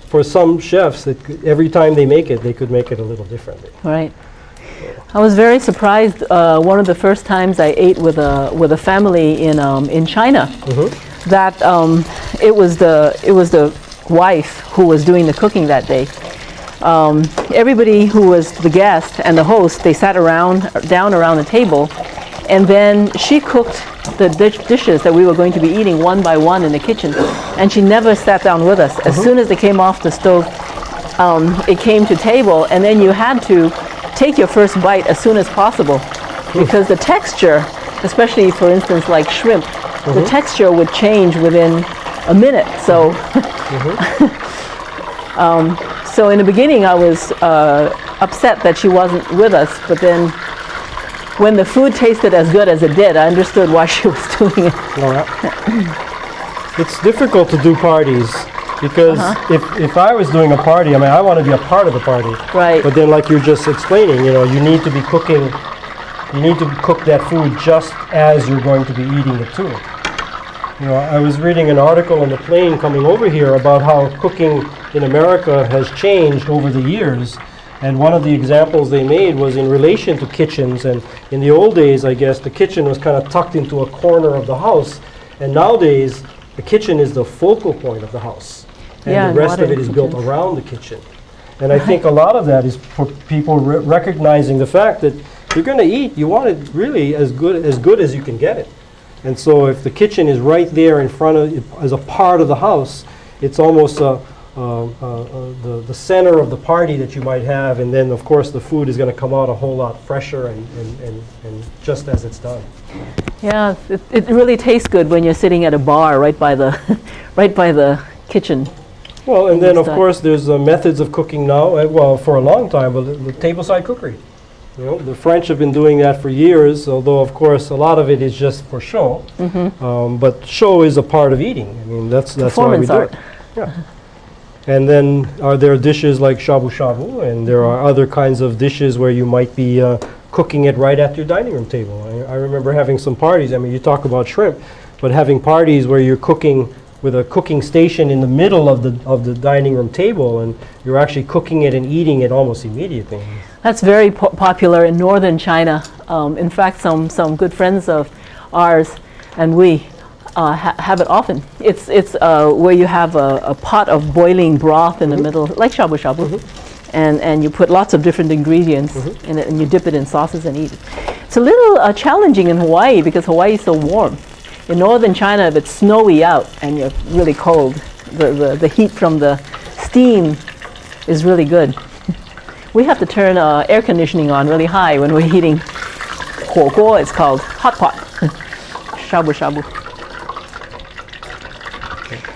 for some chefs, every time they make it, they could make it a little differently. Right. I was very surprised. One of the first times I ate with a family in China, that it was the wife who was doing the cooking that day. Everybody who was the guest and the host, they sat down around the table, and then she cooked the dishes that we were going to be eating one by one in the kitchen, and she never sat down with us. As soon as they came off the stove, it came to table, and then you had to take your first bite as soon as possible, because the texture, especially for instance like shrimp, the texture would change within a minute. So so in the beginning I was upset that she wasn't with us, but then when the food tasted as good as it did, I understood why she was doing it. It's difficult to do parties because if I was doing a party, I want to be a part of the party. Right. But then like you're just explaining, you need to be cooking, you need to cook that food just as you're going to be eating it too. I was reading an article on the plane coming over here about how cooking in America has changed over the years. And one of the examples they made was in relation to kitchens. And in the old days, I guess, the kitchen was kind of tucked into a corner of the house. And nowadays, the kitchen is the focal point of the house. And the rest of it is built around the kitchen. And I think a lot of that is for people recognizing the fact that you're going to eat, you want it really as good as you can get it. And so if the kitchen is right there in front of, as a part of the house, it's almost the center of the party that you might have, and then of course the food is going to come out a whole lot fresher and just as it's done. Yeah, it really tastes good when you're sitting at a bar right by the kitchen. Well, and then of course there's methods of cooking now, well for a long time, but the tableside cookery. The French have been doing that for years, although of course a lot of it is just for show. But show is a part of eating. That's why we do it. Yeah. And then are there dishes like shabu shabu, and there are other kinds of dishes where you might be cooking it right at your dining room table. I remember having some parties. You talk about shrimp, but having parties where you're cooking with a cooking station in the middle of the dining room table, and you're actually cooking it and eating it almost immediately. That's very popular in northern China. In fact, some good friends of ours and we have it often. It's where you have a pot of boiling broth in the middle, like shabu shabu, and you put lots of different ingredients in it, and you dip it in sauces and eat it. It's a little challenging in Hawaii because Hawaii is so warm. In northern China, if it's snowy out and you're really cold, the heat from the steam is really good. We have to turn air conditioning on really high when we're heating 火锅. It's called hot pot. Shabu shabu.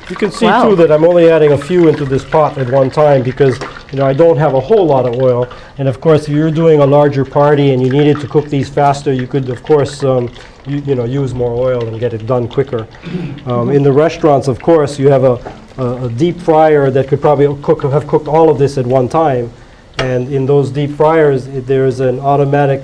You can see Wow. too that I'm only adding a few into this pot at one time because I don't have a whole lot of oil. And of course, if you're doing a larger party and you needed to cook these faster, you could of course use more oil and get it done quicker. In the restaurants, of course, you have a deep fryer that could probably have cooked all of this at one time. And in those deep fryers, there's an automatic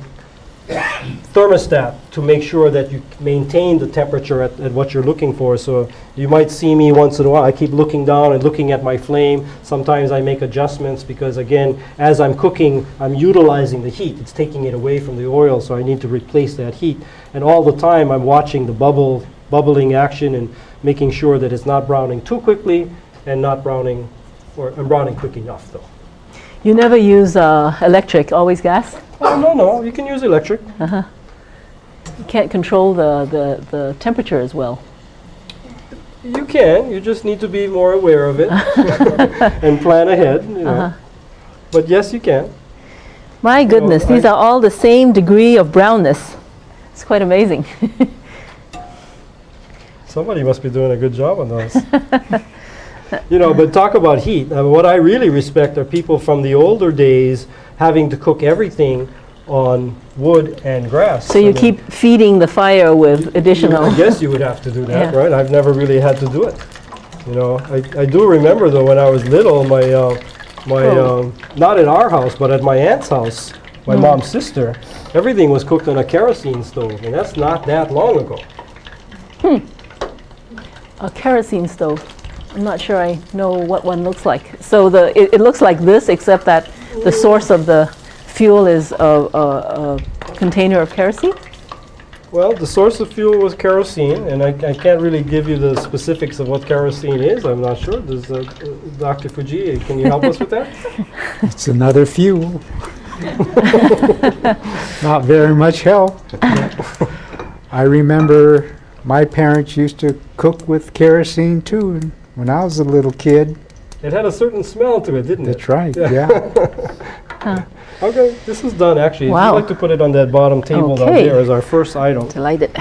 thermostat to make sure that you maintain the temperature at what you're looking for. So you might see me once in a while. I keep looking down and looking at my flame. Sometimes I make adjustments because, again, as I'm cooking, I'm utilizing the heat. It's taking it away from the oil, so I need to replace that heat. And all the time I'm watching the bubbling action and making sure that it's not browning too quickly and not browning, or browning quick enough, though. You never use electric, always gas? Oh, no, you can use electric. You can't control the temperature as well. You can. You just need to be more aware of it and plan ahead. But yes, you can. My goodness, these are all the same degree of brownness. It's quite amazing. Somebody must be doing a good job on those. But talk about heat. What I really respect are people from the older days having to cook everything on wood and grass. So you keep feeding the fire with additional... I guess you would have to do that, Yeah. right? I've never really had to do it. I do remember, though, when I was little, not in our house, but at my aunt's house, my mom's sister, everything was cooked on a kerosene stove, and that's not that long ago. A kerosene stove. I'm not sure I know what one looks like. So it looks like this, except that the source of the fuel is a container of kerosene? Well, the source of fuel was kerosene, and I can't really give you the specifics of what kerosene is. I'm not sure. Does Dr. Fujii, can you help us with that? It's another fuel. Not very much help. I remember my parents used to cook with kerosene too when I was a little kid. It had a certain smell to it, didn't it? That's right, yeah. Okay, this is done actually. If Wow. you'd like to put it on that bottom table down Okay. there as our first item. Delighted.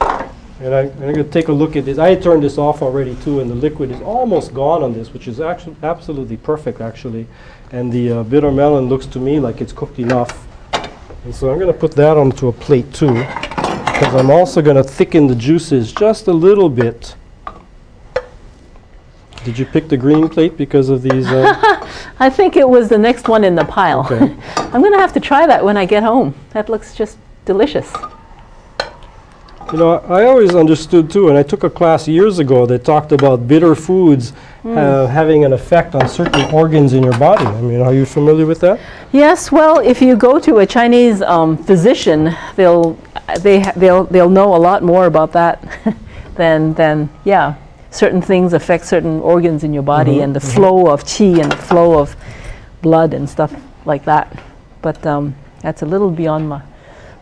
And I'm going to take a look at this. I had turned this off already too, and the liquid is almost gone on this, which is actually absolutely perfect actually. And the bitter melon looks to me like it's cooked enough. And so I'm going to put that onto a plate too, because I'm also going to thicken the juices just a little bit. Did you pick the green plate because of these? I think it was the next one in the pile. Okay. I'm going to have to try that when I get home. That looks just delicious. I always understood too, and I took a class years ago that talked about bitter foods having an effect on certain organs in your body. I mean, are you familiar with that? Yes, well, if you go to a Chinese physician, they'll know a lot more about that than certain things affect certain organs in your body and the flow of qi and the flow of blood and stuff like that. But that's a little beyond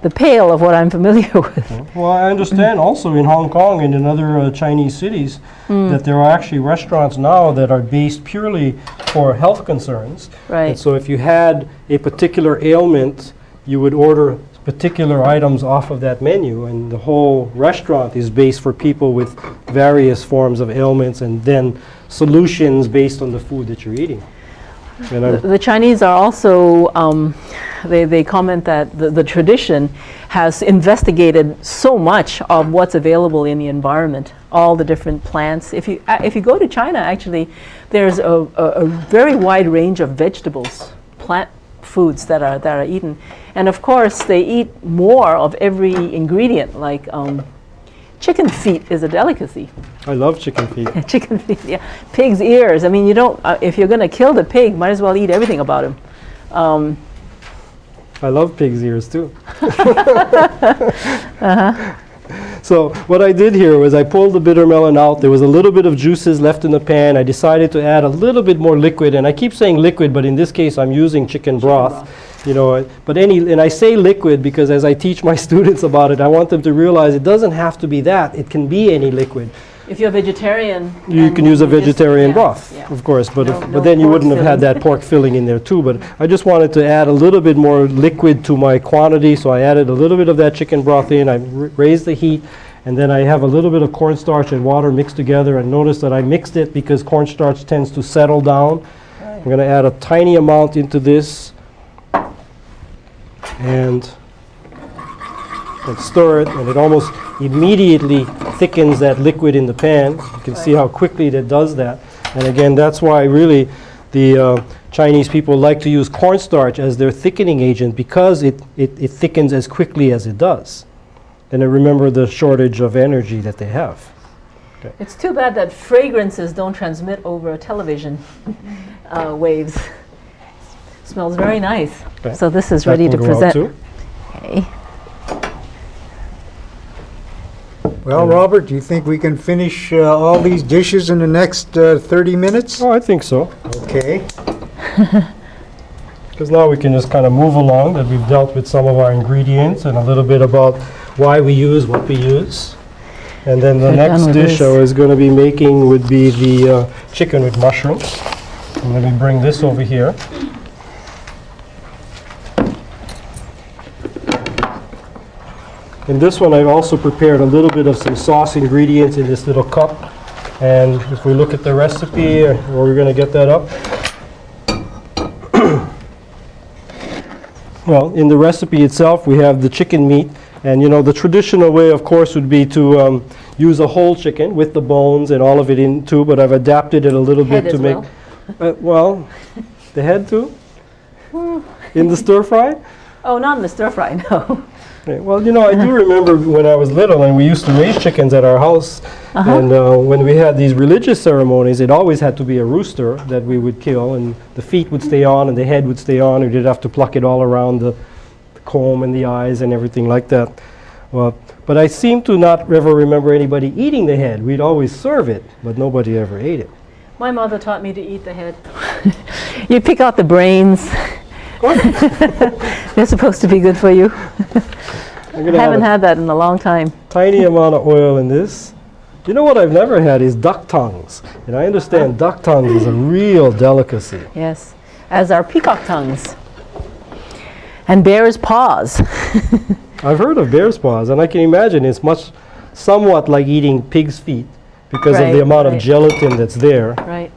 the pale of what I'm familiar with. Well, I understand also in Hong Kong and in other Chinese cities that there are actually restaurants now that are based purely for health concerns. Right. And so if you had a particular ailment, you would order particular items off of that menu, and the whole restaurant is based for people with various forms of ailments and then solutions based on the food that you're eating. The Chinese are also, they comment that the tradition has investigated so much of what's available in the environment, all the different plants. If you go to China, actually, there's a very wide range of vegetables, plant foods that are eaten. And of course, they eat more of every ingredient, like chicken feet is a delicacy. I love chicken feet. Chicken feet, yeah. Pig's ears. I mean, you don't, if you're going to kill the pig, might as well eat everything about him. I love pig's ears too. So what I did here was I pulled the bitter melon out. There was a little bit of juices left in the pan. I decided to add a little bit more liquid, and I keep saying liquid, but in this case I'm using chicken broth. And I say liquid because as I teach my students about it, I want them to realize it doesn't have to be that. It can be any liquid. If you're vegetarian, You can use a vegetarian broth, yeah. of course, but, No- but no then you pork wouldn't have had filling. that pork filling in there too. But I just wanted to add a little bit more liquid to my quantity, so I added a little bit of that chicken broth in. I raised the heat, and then I have a little bit of cornstarch and water mixed together. And notice that I mixed it because cornstarch tends to settle down. I'm going to add a tiny amount into this, and stir it, and it almost immediately thickens that liquid in the pan. You can see how quickly that does that. And again, that's why really the Chinese people like to use cornstarch as their thickening agent, because it thickens as quickly as it does. And then remember the shortage of energy that they have. It's too bad that fragrances don't transmit over television waves. Smells very nice. Okay. So this is That ready can to go out present. too. Okay. Well, Robert, do you think we can finish all these dishes in the next 30 minutes? Oh, I think so. Okay. Because now we can just kind of move along, that we've dealt with some of our ingredients and a little bit about why we use what we use. And then the We're done next with dish this. I was going to be making would be the chicken with mushrooms. And let me bring this over here. In this one, I've also prepared a little bit of some sauce ingredients in this little cup. And if we look at the recipe, we're going to get that up. Well, in the recipe itself, we have the chicken meat. And you know, the traditional way, of course, would be to use a whole chicken with the bones and all of it in too, but I've adapted it a little Head bit to as make... well, the head too? In the stir fry? Oh, not in the stir fry, no. Okay, well, you know, I do remember when I was little and we used to raise chickens at our house, and when we had these religious ceremonies, it always had to be a rooster that we would kill, and the feet would stay on and the head would stay on, and you'd have to pluck it all around the comb and the eyes and everything like that. Well, but I seem to not ever remember anybody eating the head. We'd always serve it, but nobody ever ate it. My mother taught me to eat the head. You pick out the brains. They're supposed to be good for you. I'm I gonna haven't have had that in a long time. a tiny amount of oil in this. You know what I've never had is duck tongues. And I understand duck tongues is a real delicacy. Yes, as are peacock tongues. And bear's paws. I've heard of bear's paws, and I can imagine it's somewhat like eating pig's feet because of the Right, amount of right. gelatin that's there. Right.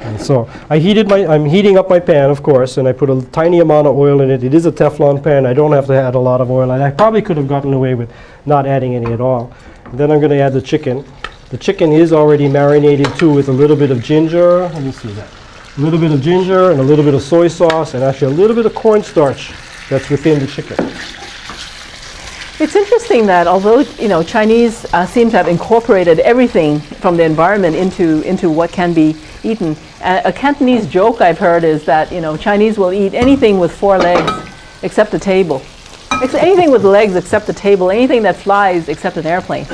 And so I'm heating up my pan, of course, and I put a tiny amount of oil in it. It is a Teflon pan. I don't have to add a lot of oil, and I probably could have gotten away with not adding any at all. And then I'm going to add the chicken. The chicken is already marinated too with a little bit of ginger. Let me see that. A little bit of ginger and a little bit of soy sauce, and actually a little bit of cornstarch that's within the chicken. It's interesting that although, you know, Chinese seem to have incorporated everything from the environment into what can be eaten. A Cantonese joke I've heard is that, you know, Chinese will eat anything with 4 legs except a table. Anything with legs except a table, anything that flies except an airplane.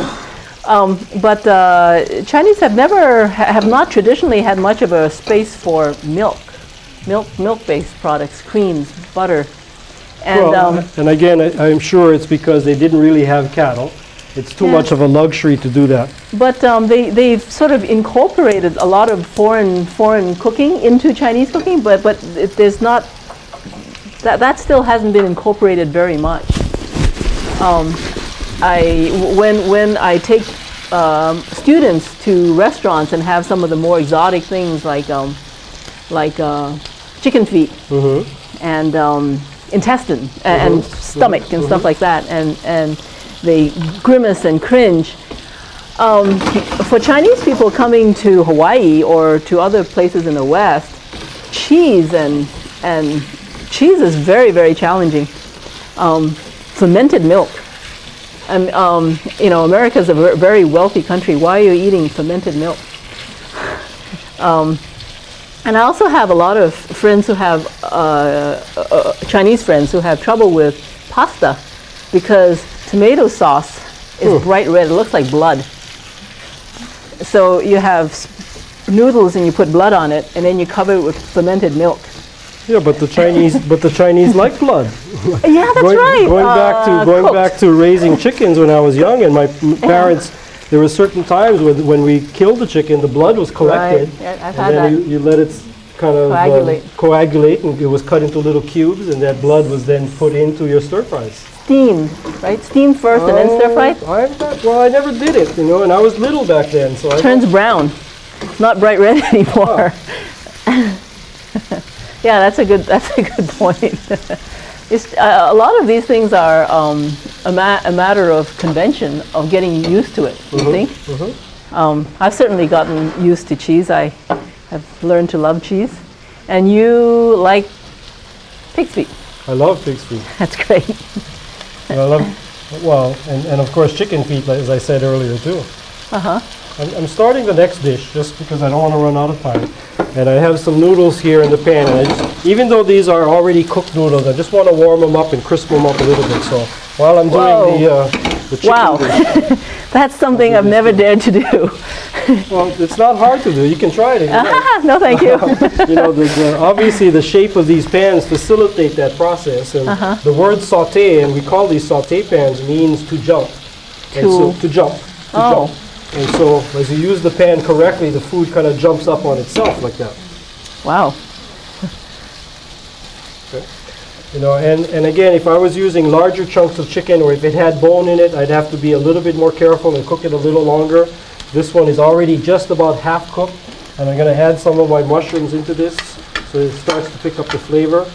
But Chinese have not traditionally had much of a space for milk-based products, creams, butter. And And again, I'm sure it's because they didn't really have cattle. It's too Yeah. much of a luxury to do that. But they've sort of incorporated a lot of foreign cooking into Chinese cooking, but there's not, that still hasn't been incorporated very much. When I take students to restaurants and have some of the more exotic things like chicken feet and intestine and stomach and stuff like that, and they grimace and cringe. For Chinese people coming to Hawaii or to other places in the West, cheese and cheese is very, very challenging. Fermented milk. And you know, America is a very wealthy country. Why are you eating fermented milk? And I also have a lot of friends who have Chinese friends who have trouble with pasta because tomato sauce is bright red. It looks like blood. So you have noodles and you put blood on it, and then you cover it with fermented milk. Yeah, but the Chinese like blood. Yeah, that's right. Going back to raising chickens when I was young, and my parents there were certain times when we killed the chicken, the blood was collected. Right. Yeah, I've and had then that. you let it kind of Coagulate. and it was cut into little cubes, and that blood was then put into your stir fries. Steam, right? Steam first and then stir fried? Well, I never did it, and I was little back then, so Turns brown, not bright red anymore. Yeah, that's a good point. A lot of these things are a matter of convention, of getting used to it, you think? I've certainly gotten used to cheese. I have learned to love cheese. And you like pig's feet. I love pig's feet. That's great. And I love, and of course chicken feet, as I said earlier too. I'm starting the next dish just because I don't want to run out of time. And I have some noodles here in the pan, and even though these are already cooked noodles, I just want to warm them up and crisp them up a little bit. So while I'm doing the chicken dish, That's something I've never dared to do. well, it's not hard to do. You can try it. If you like. No, thank you. Obviously the shape of these pans facilitate that process. And the word saute, and we call these saute pans, means to jump. To jump. And so as you use the pan correctly, the food kind of jumps up on itself like that. Wow. Okay. And again, if I was using larger chunks of chicken, or if it had bone in it, I'd have to be a little bit more careful and cook it a little longer. This one is already just about half cooked, and I'm going to add some of my mushrooms into this so it starts to pick up the flavor.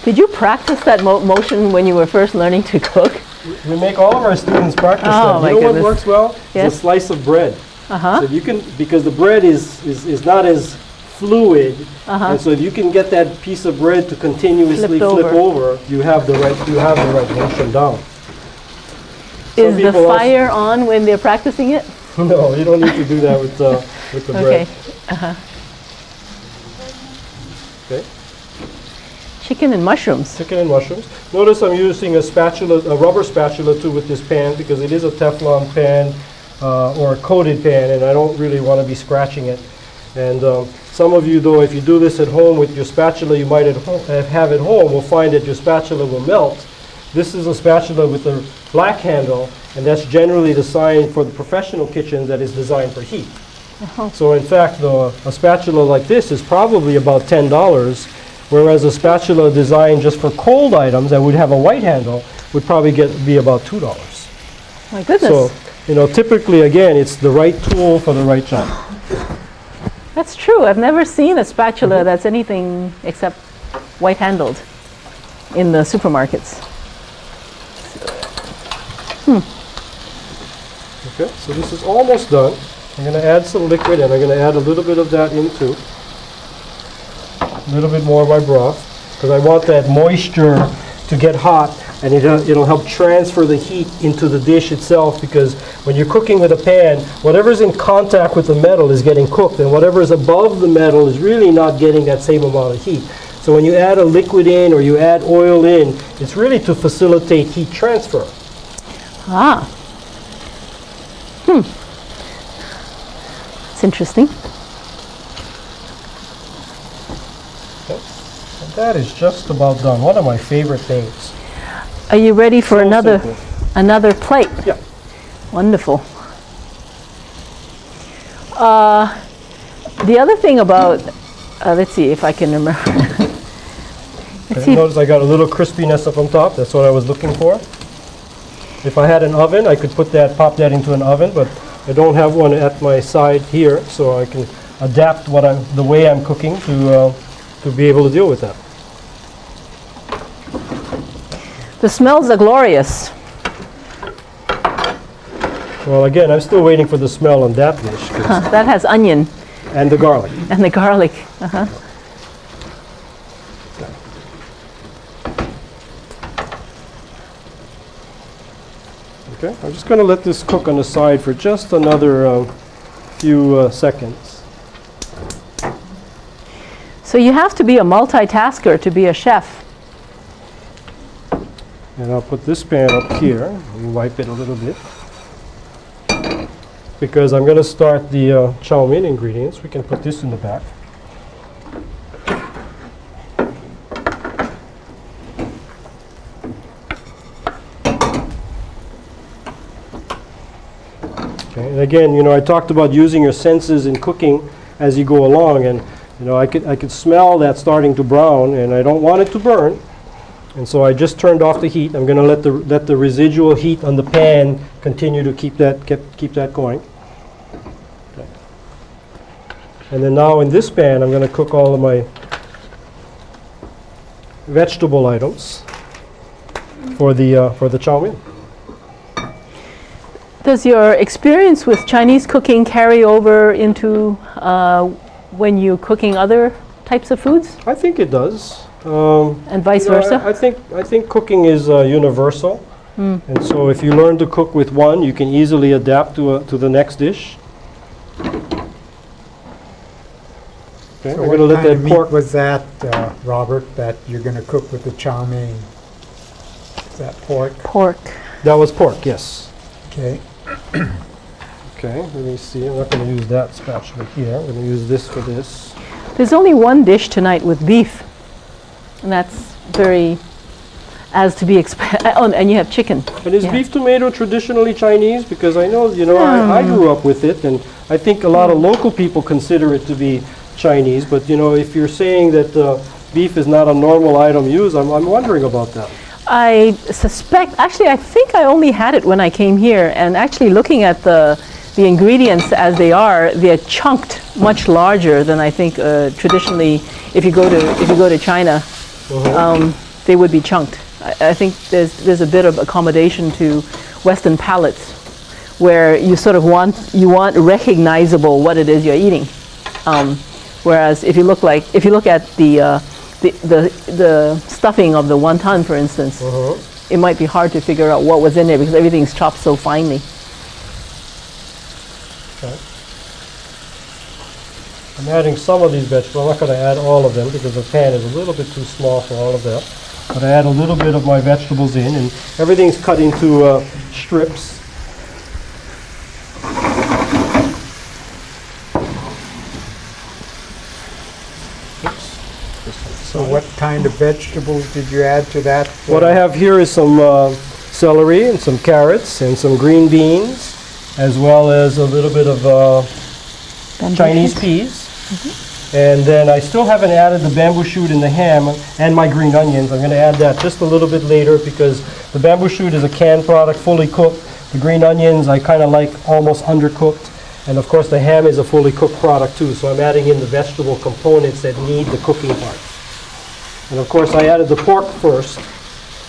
Did you practice that motion when you were first learning to cook? We make all of our students practice that. You know what works well? Yes. Is a slice of bread. So you can, because the bread is not as fluid, and so if you can get that piece of bread to continuously flip over, you have the right motion down. Is the fire on when they're practicing it? No, you don't need to do that with the bread. Okay. Chicken and mushrooms. Chicken and mushrooms. Notice I'm using a rubber spatula too with this pan, because it is a Teflon pan or a coated pan, and I don't really want to be scratching it. And some of you, though, if you do this at home with your spatula you might have at home, will find that your spatula will melt. This is a spatula with a black handle, and that's generally the sign for the professional kitchen that is designed for heat. So in fact, a spatula like this is probably about $10, whereas a spatula designed just for cold items that would have a white handle would probably be about $2. My goodness. So, typically, again, it's the right tool for the right job. That's true. I've never seen a spatula that's anything except white-handled in the supermarkets. Okay, so this is almost done. I'm going to add some liquid, and I'm going to add a little bit of that into a little bit more of my broth, because I want that moisture to get hot, and it'll help transfer the heat into the dish itself, because when you're cooking with a pan, whatever's in contact with the metal is getting cooked, and whatever is above the metal is really not getting that same amount of heat. So when you add a liquid in or you add oil in, it's really to facilitate heat transfer. It's interesting. That is just about done. One of my favorite things. Are you ready for another plate? Yeah. Wonderful. The other thing about, let's see if I can remember. Notice I got a little crispiness up on top. That's what I was looking for. If I had an oven, I could pop that into an oven, but I don't have one at my side here, so I can adapt the way I'm cooking to be able to deal with that. The smells are glorious. Well, again, I'm still waiting for the smell on that dish. That has onion. And the garlic. And the garlic. Okay, I'm just going to let this cook on the side for just another few seconds. So you have to be a multitasker to be a chef. And I'll put this pan up here and wipe it a little bit, because I'm going to start the chow mein ingredients. We can put this in the back. Okay, and again, I talked about using your senses in cooking as you go along, and I could smell that starting to brown, and I don't want it to burn, and so I just turned off the heat. I'm going to let the residual heat on the pan continue to keep that going. Okay. And then now in this pan, I'm going to cook all of my vegetable items for the chow mein. Does your experience with Chinese cooking carry over into when you're cooking other types of foods, I think it does. and vice versa? I think cooking is universal, and so if you learn to cook with one, you can easily adapt to the next dish. Okay, So we're what going to let kind of that meat pork. was that, Robert, that you're going to cook with the chow mein? Is that pork? Pork. That was pork, yes. Okay. Okay, let me see. I'm not going to use that spatula here. I'm going to use this for this. There's only one dish tonight with beef, and that's very as to be expected. Oh, and you have chicken. And is Yeah. beef tomato traditionally Chinese? Because I know, I grew up with it, and I think a lot of local people consider it to be Chinese. But, if you're saying that beef is not a normal item used, I'm wondering about that. I suspect, actually, I think I only had it when I came here, and actually looking at the ingredients as they are, they're chunked much larger than I think traditionally. If you go to China, they would be chunked. I think there's a bit of accommodation to Western palates, where you sort of want recognizable what it is you're eating. Whereas if you look at the stuffing of the wonton, for instance, it might be hard to figure out what was in there because everything's chopped so finely. Okay. I'm adding some of these vegetables. I'm not going to add all of them because the pan is a little bit too small for all of that. But I add a little bit of my vegetables in, and everything's cut into strips. So what kind of vegetables did you add to that? What I have here is some celery and some carrots and some green beans, as well as a little bit of Chinese peas. And then I still haven't added the bamboo shoot and the ham and my green onions. I'm going to add that just a little bit later because the bamboo shoot is a canned product, fully cooked. The green onions I kind of like almost undercooked. And of course the ham is a fully cooked product too, so I'm adding in the vegetable components that need the cooking part. And of course I added the pork first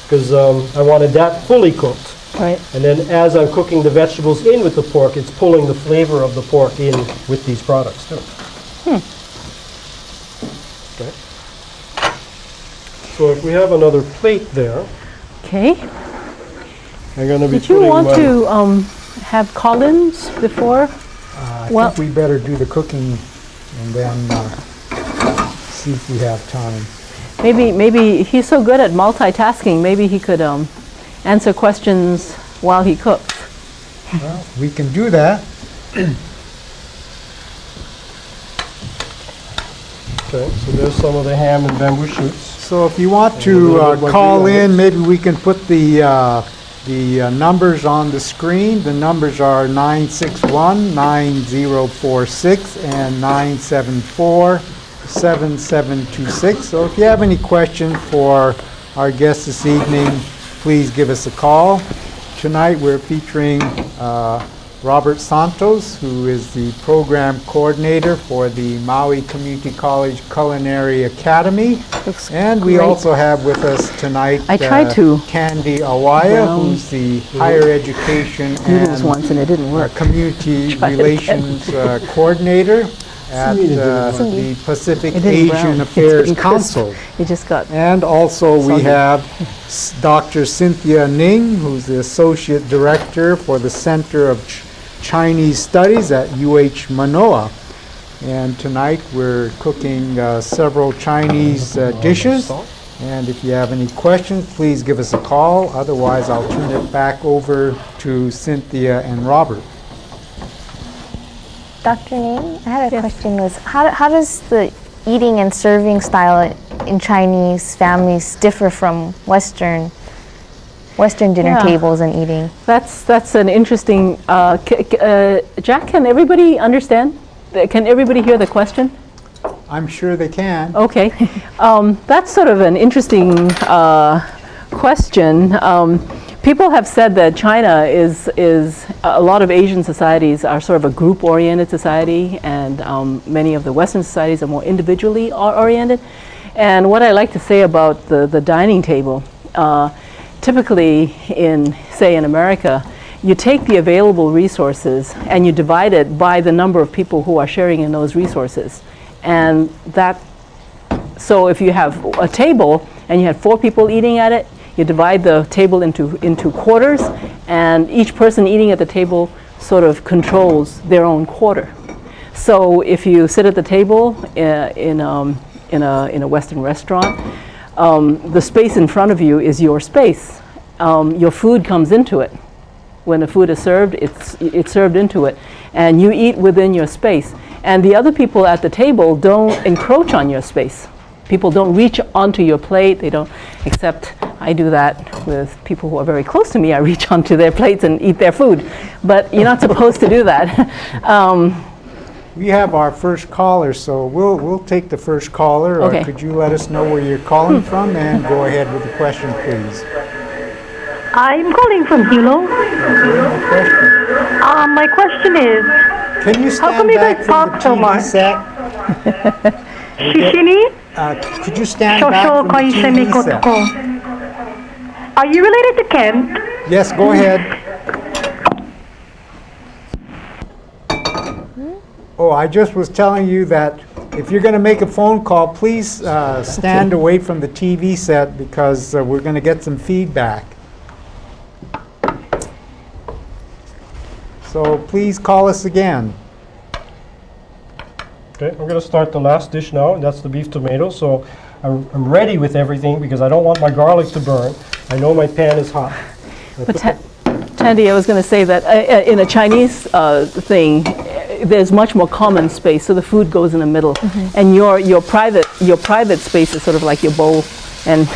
because I wanted that fully cooked. Right. And then as I'm cooking the vegetables in with the pork, it's pulling the flavor of the pork in with these products too. Okay. So if we have another plate there, Okay. I'm going to be Did you putting want my... to have Collins before? I Well- think we better do the cooking and then see if we have time. Maybe he's so good at multitasking. Maybe he could answer questions while he cooks. Well, we can do that. Okay, so there's some of the ham and bamboo shoots. So if you want a to little bit more call green in, onions. maybe we can put the numbers on the screen. The numbers are 961-9046 and 974-7726. So if you have any questions for our guest this evening, please give us a call. Tonight we're featuring Robert Santos, who is the program coordinator for the Maui Community College Culinary Academy. Looks And we great. also have with us tonight I tried to Tandy Awaiya, brown who's the higher education noodles and once and it didn't work. community Try it relations coordinator at Cindy didn't work. the Pacific It didn't brown. Asian It Affairs didn't crisp. Council. It just got And also we Soggy. have Dr. Cynthia Ning, who's the Associate Director for the Center of Chinese Studies at UH Manoa. And tonight we're cooking several Chinese dishes. And if you have any questions, please give us a call. Otherwise, I'll turn it back over to Cynthia and Robert. Dr. Ning, I had a question. How does the eating and serving style in Chinese families differ from Western Western dinner Yeah. tables and eating. That's an interesting. Jack, can everybody understand? Can everybody hear the question? I'm sure they can. Okay, that's sort of an interesting question. People have said that China is a lot of Asian societies are sort of a group-oriented society, and many of the Western societies are more individually oriented. And what I like to say about the dining table, typically in, say, in America, you take the available resources and you divide it by the number of people who are sharing in those resources. And that, so if you have a table and you had 4 people eating at it, you divide the table into quarters, and each person eating at the table sort of controls their own quarter. So if you sit at the table in a Western restaurant, the space in front of you is your space. Your food comes into it. When the food is served, it's served into it, and you eat within your space. And the other people at the table don't encroach on your space. People don't reach onto your plate. They don't, except I do that with people who are very close to me. I reach onto their plates and eat their food. But you're not supposed to do that. We have our first caller, so we'll take the first caller. Okay. Or could you let us know where you're calling from and go ahead with the question, please? I'm calling from Hilo. My question is, Can you how come stand you back guys from the talk so TV much? set? Shishini? Could you stand back Shosho from the TV Kaisemi set? Kotoko. Are you related to Kent? Yes, go ahead. Oh, I just was telling you that if you're going to make a phone call, please stand away from the TV set because we're going to get some feedback. So please call us again. Okay, I'm going to start the last dish now, and that's the beef tomato. So I'm ready with everything because I don't want my garlic to burn. I know my pan is hot. But Tandy, I was going to say that in a Chinese thing, there's much more common space, so the food goes in the middle, and your private space is sort of like your bowl, and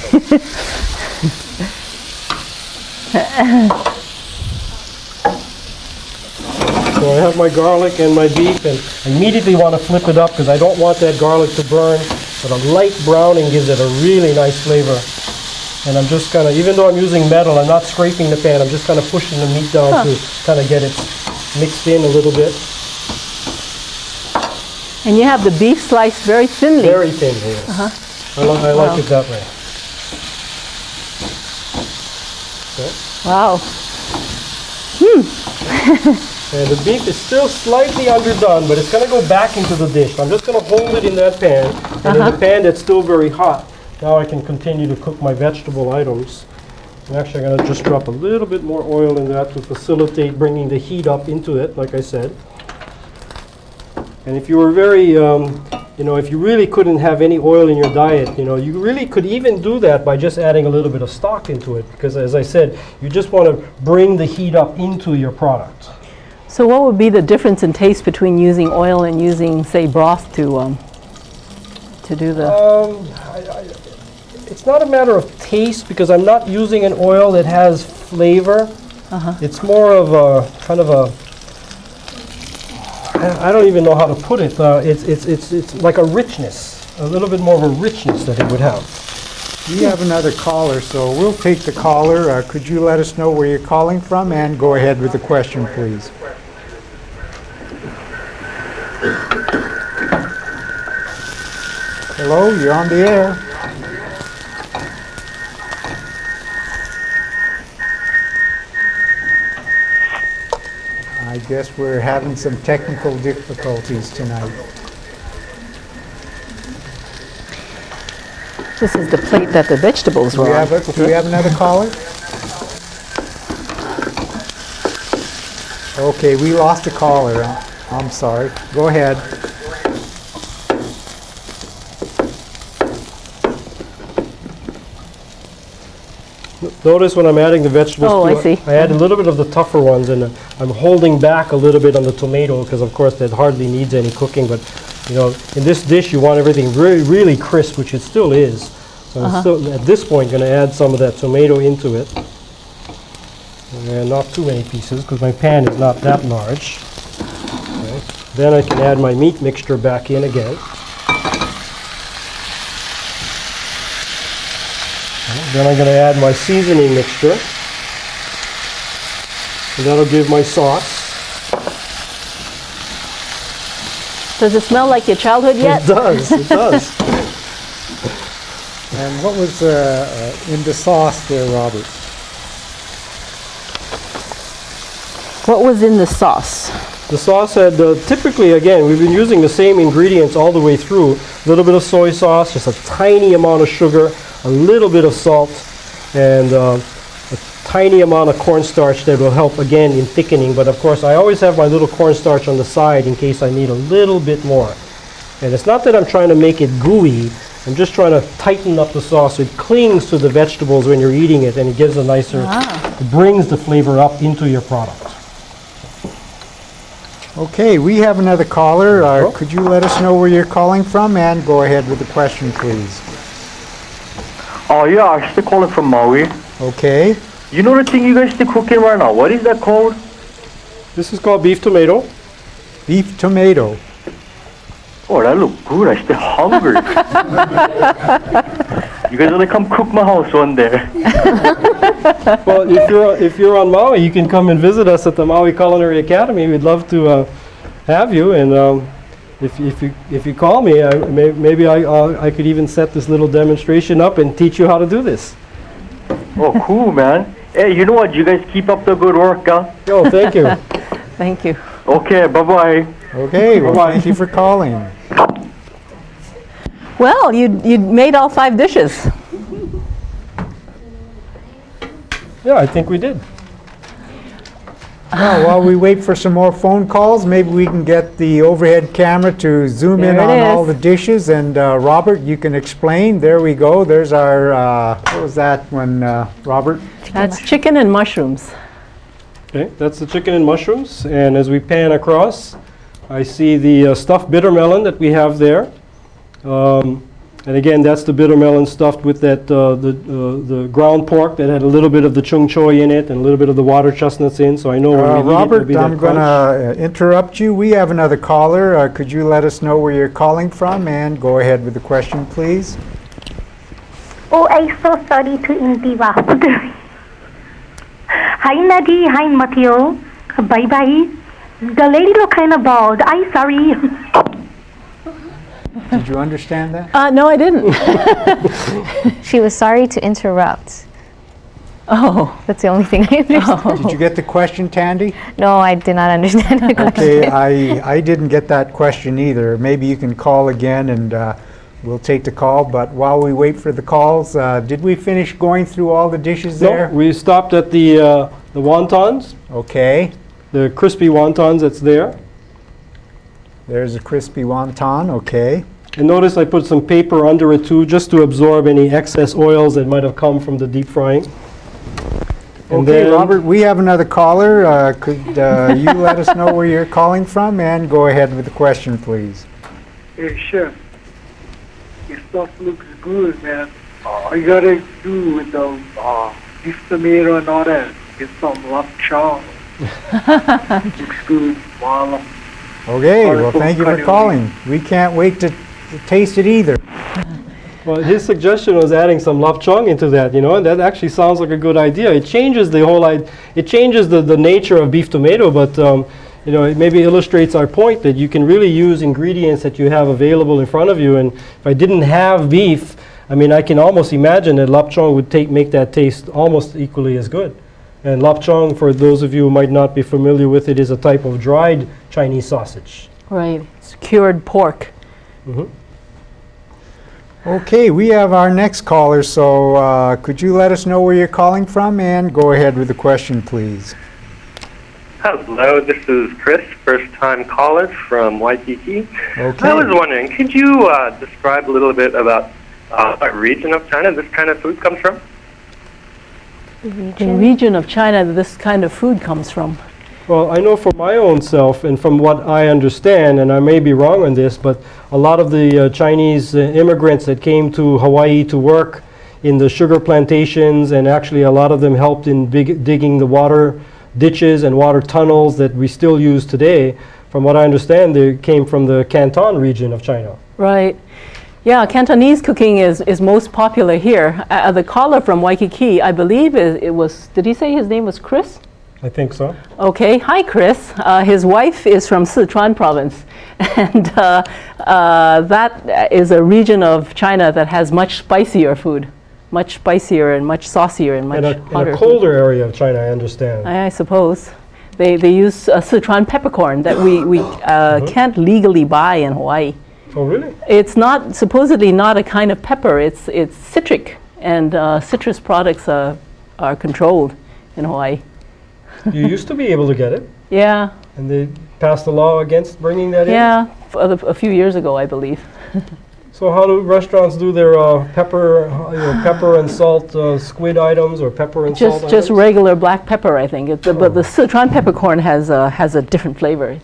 So I have my garlic and my beef, and I immediately want to flip it up because I don't want that garlic to burn. But a light browning gives it a really nice flavor. And I'm just kind of, even though I'm using metal, I'm not scraping the pan. I'm just kind of pushing the meat down to kind of get it mixed in a little bit. and you have the beef sliced very thinly. Very thin, yes. I like it that way. Okay. Wow. And the beef is still slightly underdone, but it's going to go back into the dish. I'm just going to hold it in that pan, and in the pan that's still very hot. Now I can continue to cook my vegetable items. And actually, I'm going to just drop a little bit more oil in that to facilitate bringing the heat up into it, like I said. And if you were very, if you really couldn't have any oil in your diet, you really could even do that by just adding a little bit of stock into it. Because as I said, you just want to bring the heat up into your product. So what would be the difference in taste between using oil and using, say, broth to do the? It's not a matter of taste because I'm not using an oil that has flavor. It's more of a kind of a, I don't even know how to put it. It's like a richness, a little bit more of a richness that it would have. We have another caller, so we'll take the caller. Could you let us know where you're calling from and go ahead with the question, please? Hello, you're on the air. I guess we're having some technical difficulties tonight. This is the plate that the vegetables Do were we on. have another caller? Okay, we lost a caller. I'm sorry. Go ahead. Notice when I'm adding the vegetables, Oh, too, I see. I add a little bit of the tougher ones, and I'm holding back a little bit on the tomato because, of course, that hardly needs any cooking. But in this dish, you want everything really, really crisp, which it still is. So I'm still, at this point, going to add some of that tomato into it. And not too many pieces because my pan is not that large. Okay. Then I can add my meat mixture back in again. Okay. Then I'm going to add my seasoning mixture. And that'll give my sauce. Does it smell like your childhood yet? It does, it does. And what was in the sauce there, Robert? What was in the sauce? The sauce had, typically, again, we've been using the same ingredients all the way through. A little bit of soy sauce, just a tiny amount of sugar, a little bit of salt, and a tiny amount of cornstarch that will help, again, in thickening. But of course, I always have my little cornstarch on the side in case I need a little bit more. And it's not that I'm trying to make it gooey. I'm just trying to tighten up the sauce so it clings to the vegetables when you're eating it, and it gives a nicer, it brings the flavor up into your product. Okay, we have another caller. Could you let us know where you're calling from, and go ahead with the question, please. Oh yeah, I'm still calling from Maui. Okay. You know the thing you guys still cooking right now? What is that called? This is called beef tomato. Beef tomato. Oh, that look good. I'm still hungry. You guys wanna come cook my house one day? Well, if you're on Maui, you can come and visit us at the Maui Culinary Academy. We'd love to have you. And if you call me, maybe I could even set this little demonstration up and teach you how to do this. Oh, cool, man. Hey, you know what? You guys keep up the good work, huh? Oh, thank you. Thank you. Okay, bye-bye. Okay, well, thank you for calling. Well, you made all 5 dishes. Yeah, I think we did. Now, while we wait for some more phone calls, maybe we can get the overhead camera to zoom in There it on all is. the dishes. And Robert, you can explain. There we go. There's our, what was that one, Robert? That's chicken and mushrooms. Okay, that's the chicken and mushrooms. And as we pan across, I see the stuffed bitter melon that we have there. And again, that's the bitter melon stuffed with that the ground pork that had a little bit of the chung choy in it and a little bit of the water chestnuts in. So I know when we eat it, it'll Robert, be that I'm going crunch. to interrupt you. We have another caller. Could you let us know where you're calling from, and go ahead with the question, please? Oh, I'm so sorry to interrupt. Hi, Nadie. Hi, Matteo. Bye-bye. The lady look kind of bald. I'm sorry. Did you understand that? No, I didn't. She was sorry to interrupt. Oh. That's the only thing I understood. Did you get the question, Tandy? No, I did not understand the question. Okay, I didn't get that question either. Maybe you can call again and we'll take the call. But while we wait for the calls, did we finish going through all the dishes there? No, we stopped at the wontons, Okay, the crispy wontons that's there. there's a crispy wonton, okay. And notice I put some paper under it too, just to absorb any excess oils that might have come from the deep frying. And Okay, then- Robert, we have another caller. Could you let us know where you're calling from, and go ahead with the question, please? Hey, Chef. Your stuff looks good, man. All you gotta do with the beef tomato and all that, get some lap chow. Looks good. Wow. Okay, well, thank you for calling. We can't wait to taste it either. Well, his suggestion was adding some lapchung into that, and that actually sounds like a good idea. It changes the whole it changes the nature of beef tomato, but it maybe illustrates our point that you can really use ingredients that you have available in front of you. And if I didn't have beef, I can almost imagine that lapchung would make that taste almost equally as good. And lapchung, for those of you who might not be familiar with it, is a type of dried Chinese sausage. Right. It's cured pork. Okay, we have our next caller, so could you let us know where you're calling from, and go ahead with the question, please. Hello, this is Chris, first-time caller from Waikiki. Okay. I was wondering, could you describe a little bit about what region of China this kind of food comes from? The region of China that this kind of food comes from. Well, I know for my own self, and from what I understand, and I may be wrong on this, but a lot of the Chinese immigrants that came to Hawaii to work in the sugar plantations, and actually a lot of them helped in digging the water ditches and water tunnels that we still use today. From what I understand, they came from the Canton region of China. Right. Yeah, Cantonese cooking is most popular here. The caller from Waikiki, I believe it was, did he say his name was Chris? I think so. Okay, hi Chris. His wife is from Sichuan province, and that is a region of China that has much spicier food, much spicier and much saucier and much hotter in a colder area of China, I understand. I suppose. They use Sichuan peppercorn that we can't legally buy in Hawaii. Oh, really? It's not, supposedly not a kind of pepper, it's citric, and citrus products are controlled in Hawaii. You used to be able to get it, Yeah, and they passed a law against bringing that in? yeah, a few years ago, I believe. So how do restaurants do their pepper and salt squid items or pepper and salt Just items? regular black pepper, I think. But the Sichuan peppercorn has a different flavor.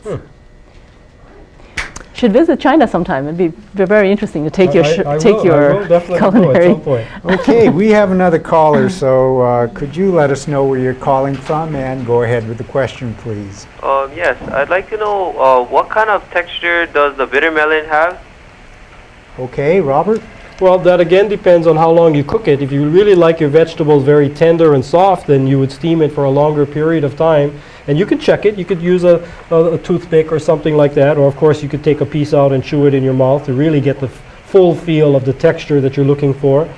Should visit China sometime. It'd be very interesting to take your I will definitely culinary. go at some point. Okay, we have another caller, so could you let us know where you're calling from and go ahead with the question, please? Yes, I'd like to know what kind of texture does the bitter melon have? Okay, Robert? Well, that again depends on how long you cook it. If you really like your vegetables very tender and soft, then you would steam it for a longer period of time. And you could check it. You could use a toothpick or something like that. Or, of course, you could take a piece out and chew it in your mouth to really get the full feel of the texture that you're looking for.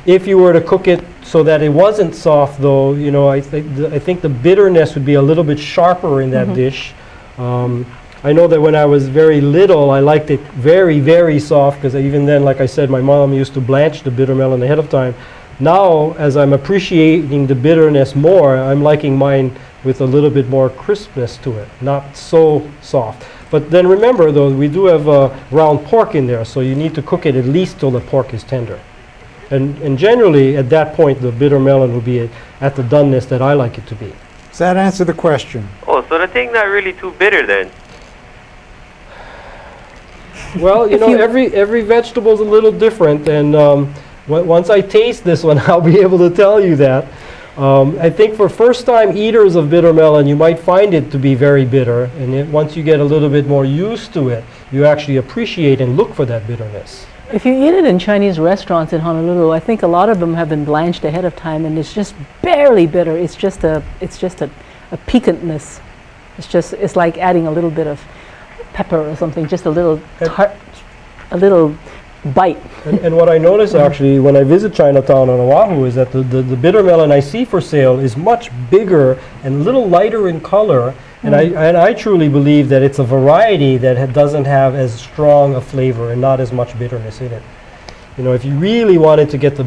If you were to cook it so that it wasn't soft, though, you know, I think the bitterness would be a little bit sharper in that dish. I know that when I was very little, I liked it very, very soft, because even then, like I said, my mom used to blanch the bitter melon ahead of time. Now, as I'm appreciating the bitterness more, I'm liking mine with a little bit more crispness to it, not so soft. But then remember, though, we do have ground pork in there, so you need to cook it at least till the pork is tender. And generally, at that point, the bitter melon will be at the doneness that I like it to be. Does that answer the question? Oh, so the thing's not really too bitter then? Well, you know, every vegetable is a little different, and once I taste this one, I'll be able to tell you that. I think for first-time eaters of bitter melon, you might find it to be very bitter, and once you get a little bit more used to it, you actually appreciate and look for that bitterness. If you eat it in Chinese restaurants in Honolulu, I think a lot of them have been blanched ahead of time, and it's just barely bitter. It's just a piquantness. It's like adding a little bit of pepper or something, just a little tart, a little bite. And what I notice actually when I visit Chinatown on Oahu is that the bitter melon I see for sale is much bigger and a little lighter in color, and I truly believe that it's a variety that doesn't have as strong a flavor and not as much bitterness in it. You know, if you really wanted to get the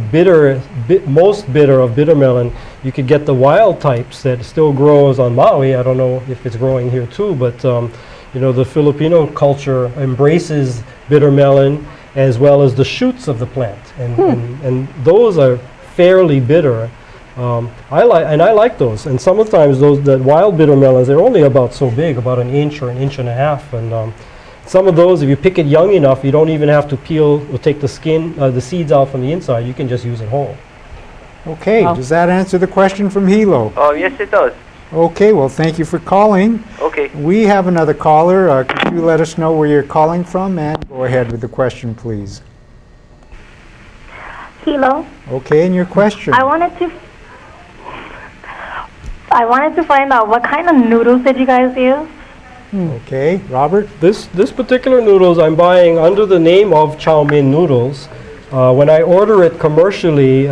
most bitter of bitter melon, you could get the wild types that still grows on Maui. I don't know if it's growing here too, but you know, the Filipino culture embraces bitter melon as well as the shoots of the plant, and those are fairly bitter. I like those, and sometimes that wild bitter melons, they're only about so big, about an inch or an inch and a half, and some of those, if you pick it young enough, you don't even have to peel or take the skin, the seeds out from the inside. You can just use it whole. Okay, does that answer the question from Hilo? Yes, it does. Okay, well, thank you for calling. Okay. We have another caller. Could you let us know where you're calling from and go ahead with the question, please? Hilo. Okay, and your question. I wanted to find out what kind of noodles did you guys use? Okay, Robert? This particular noodles I'm buying under the name of chow mein noodles. When I order it commercially,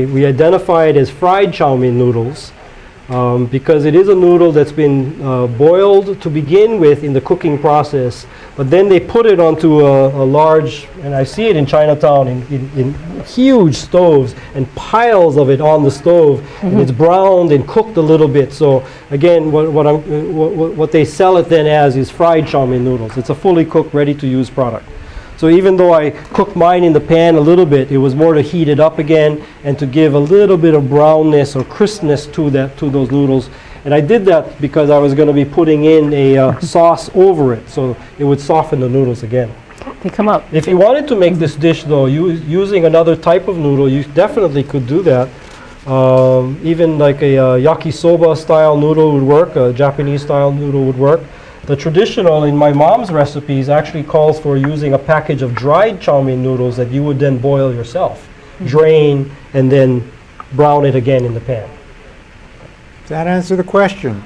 we identify it as fried chow mein noodles. Because it is a noodle that's been boiled to begin with in the cooking process, but then they put it onto a large, and I see it in Chinatown in huge stoves and piles of it on the stove, and it's browned and cooked a little bit. So again, what they sell it then as is fried chow mein noodles. It's a fully cooked, ready-to-use product. So even though I cooked mine in the pan a little bit, it was more to heat it up again and to give a little bit of brownness or crispness to those noodles. And I did that because I was going to be putting in a sauce over it, so it would soften the noodles again. They come up. If you wanted to make this dish, though, using another type of noodle, you definitely could do that. Even like a yakisoba style noodle would work, a Japanese style noodle would work. The traditional in my mom's recipes actually calls for using a package of dried chow mein noodles that you would then boil yourself, drain, and then brown it again in the pan. Does that answer the question?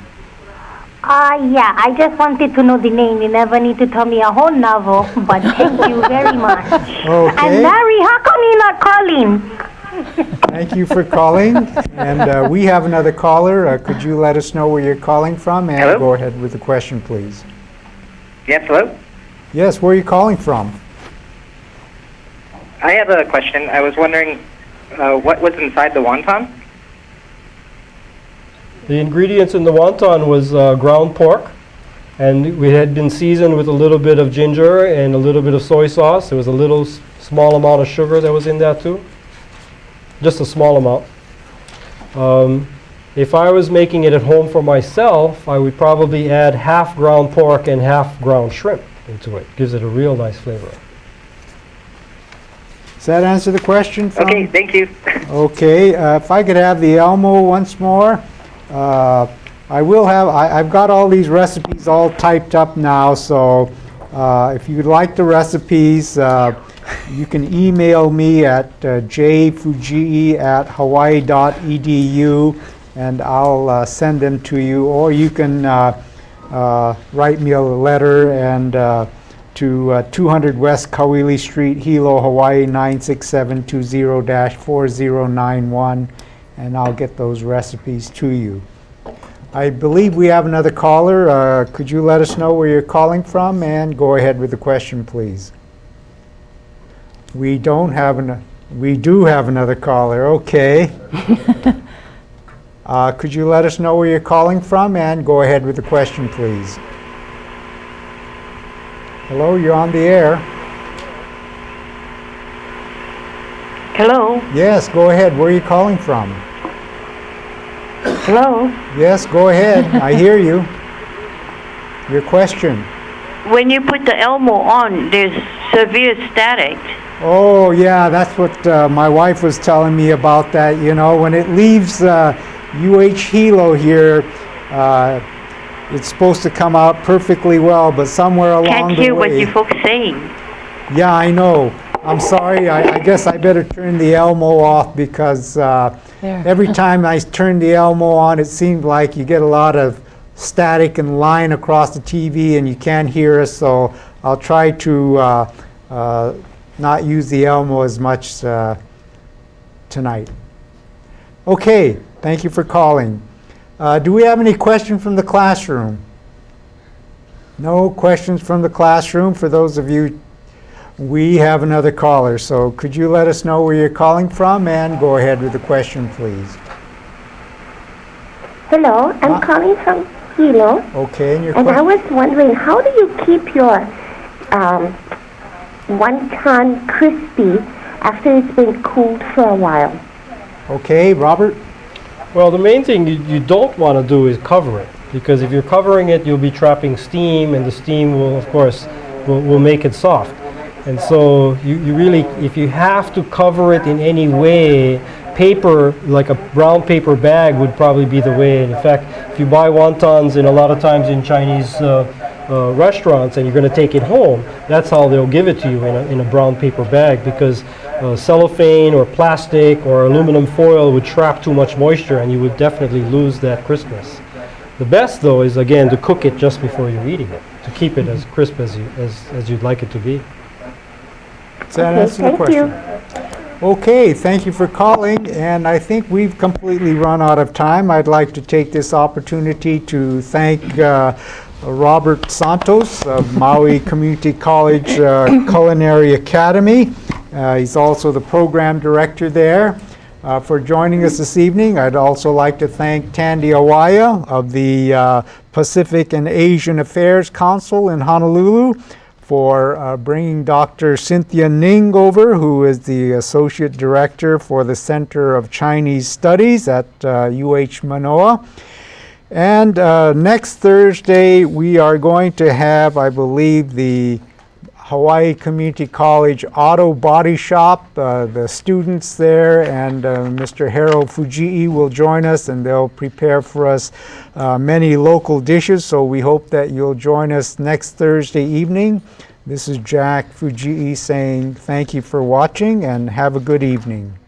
Yeah, I just wanted to know the name. You never need to tell me a whole novel, but thank you very much. Okay. And Larry, how come you're not calling? Thank you for calling. And we have another caller. Could you let us know where you're calling from? And Hello? go ahead with the question, please. Yes, hello? Yes, where are you calling from? I have a question. I was wondering what was inside the wonton? The ingredients in the wonton was ground pork, and we had been seasoned with a little bit of ginger and a little bit of soy sauce. There was a little small amount of sugar that was in that too. Just a small amount. If I was making it at home for myself, I would probably add half ground pork and half ground shrimp into it. Gives it a real nice flavor. Does that answer the question? Okay, thank you. Okay, if I could have the Elmo once more. I've got all these recipes all typed up now, so if you'd like the recipes, you can email me at jfujii@hawaii.edu, and I'll send them to you, or you can write me a letter and to 200 West Kauili Street, Hilo, Hawaii 96720-4091, and I'll get those recipes to you. I believe we have another caller. Could you let us know where you're calling from, and go ahead with the question, please. We do have another caller. Okay. Could you let us know where you're calling from, and go ahead with the question, please. Hello, you're on the air. Hello? Yes, go ahead. Where are you calling from? Hello? Yes, go ahead. I hear you. Your question. When you put the Elmo on, there's severe static. Oh, yeah, that's what my wife was telling me about that. You know, when it leaves Hilo here, it's supposed to come out perfectly well, but somewhere along the way... Can't hear what you folks saying. Yeah, I know. I'm sorry. I guess I better turn the Elmo off, because every time I turn the Elmo on, it seems like you get a lot of static and line across the TV, and you can't hear us. So I'll try to not use the Elmo as much tonight. Okay, thank you for calling. Do we have any questions from the classroom? No questions from the classroom. For those of you, we have another caller. So could you let us know where you're calling from, and go ahead with the question, please. Hello, I'm calling from Hilo. Okay, and your And I question? was wondering, how do you keep your wonton crispy after it's been cooled for a while? Okay, Robert? Well, the main thing you don't want to do is cover it, because if you're covering it, you'll be trapping steam, and the steam will, of course, will make it soft. And so you really, if you have to cover it in any way, paper, like a brown paper bag would probably be the way. And in fact, if you buy wontons a lot of times in Chinese restaurants and you're going to take it home, that's how they'll give it to you in a brown paper bag, because cellophane or plastic or aluminum foil would trap too much moisture, and you would definitely lose that crispness. The best, though, is again to cook it just before you're eating it, to keep it as crisp as you'd like it to be. Does that answer the question? Okay, thank you for calling, and I think we've completely run out of time. I'd like to take this opportunity to thank Robert Santos of Maui Community College Culinary Academy. He's also the program director there, for joining us this evening. I'd also like to thank Tandy Awaiya of the Pacific and Asian Affairs Council in Honolulu for bringing Dr. Cynthia Ning over, who is the Associate Director for the Center of Chinese Studies at UH Manoa. And next Thursday, we are going to have, I believe, the Hawaii Community College Auto Body Shop. The students there and Mr. Harold Fujii will join us, and they'll prepare for us many local dishes. So we hope that you'll join us next Thursday evening. This is Jack Fujii saying thank you for watching and have a good evening.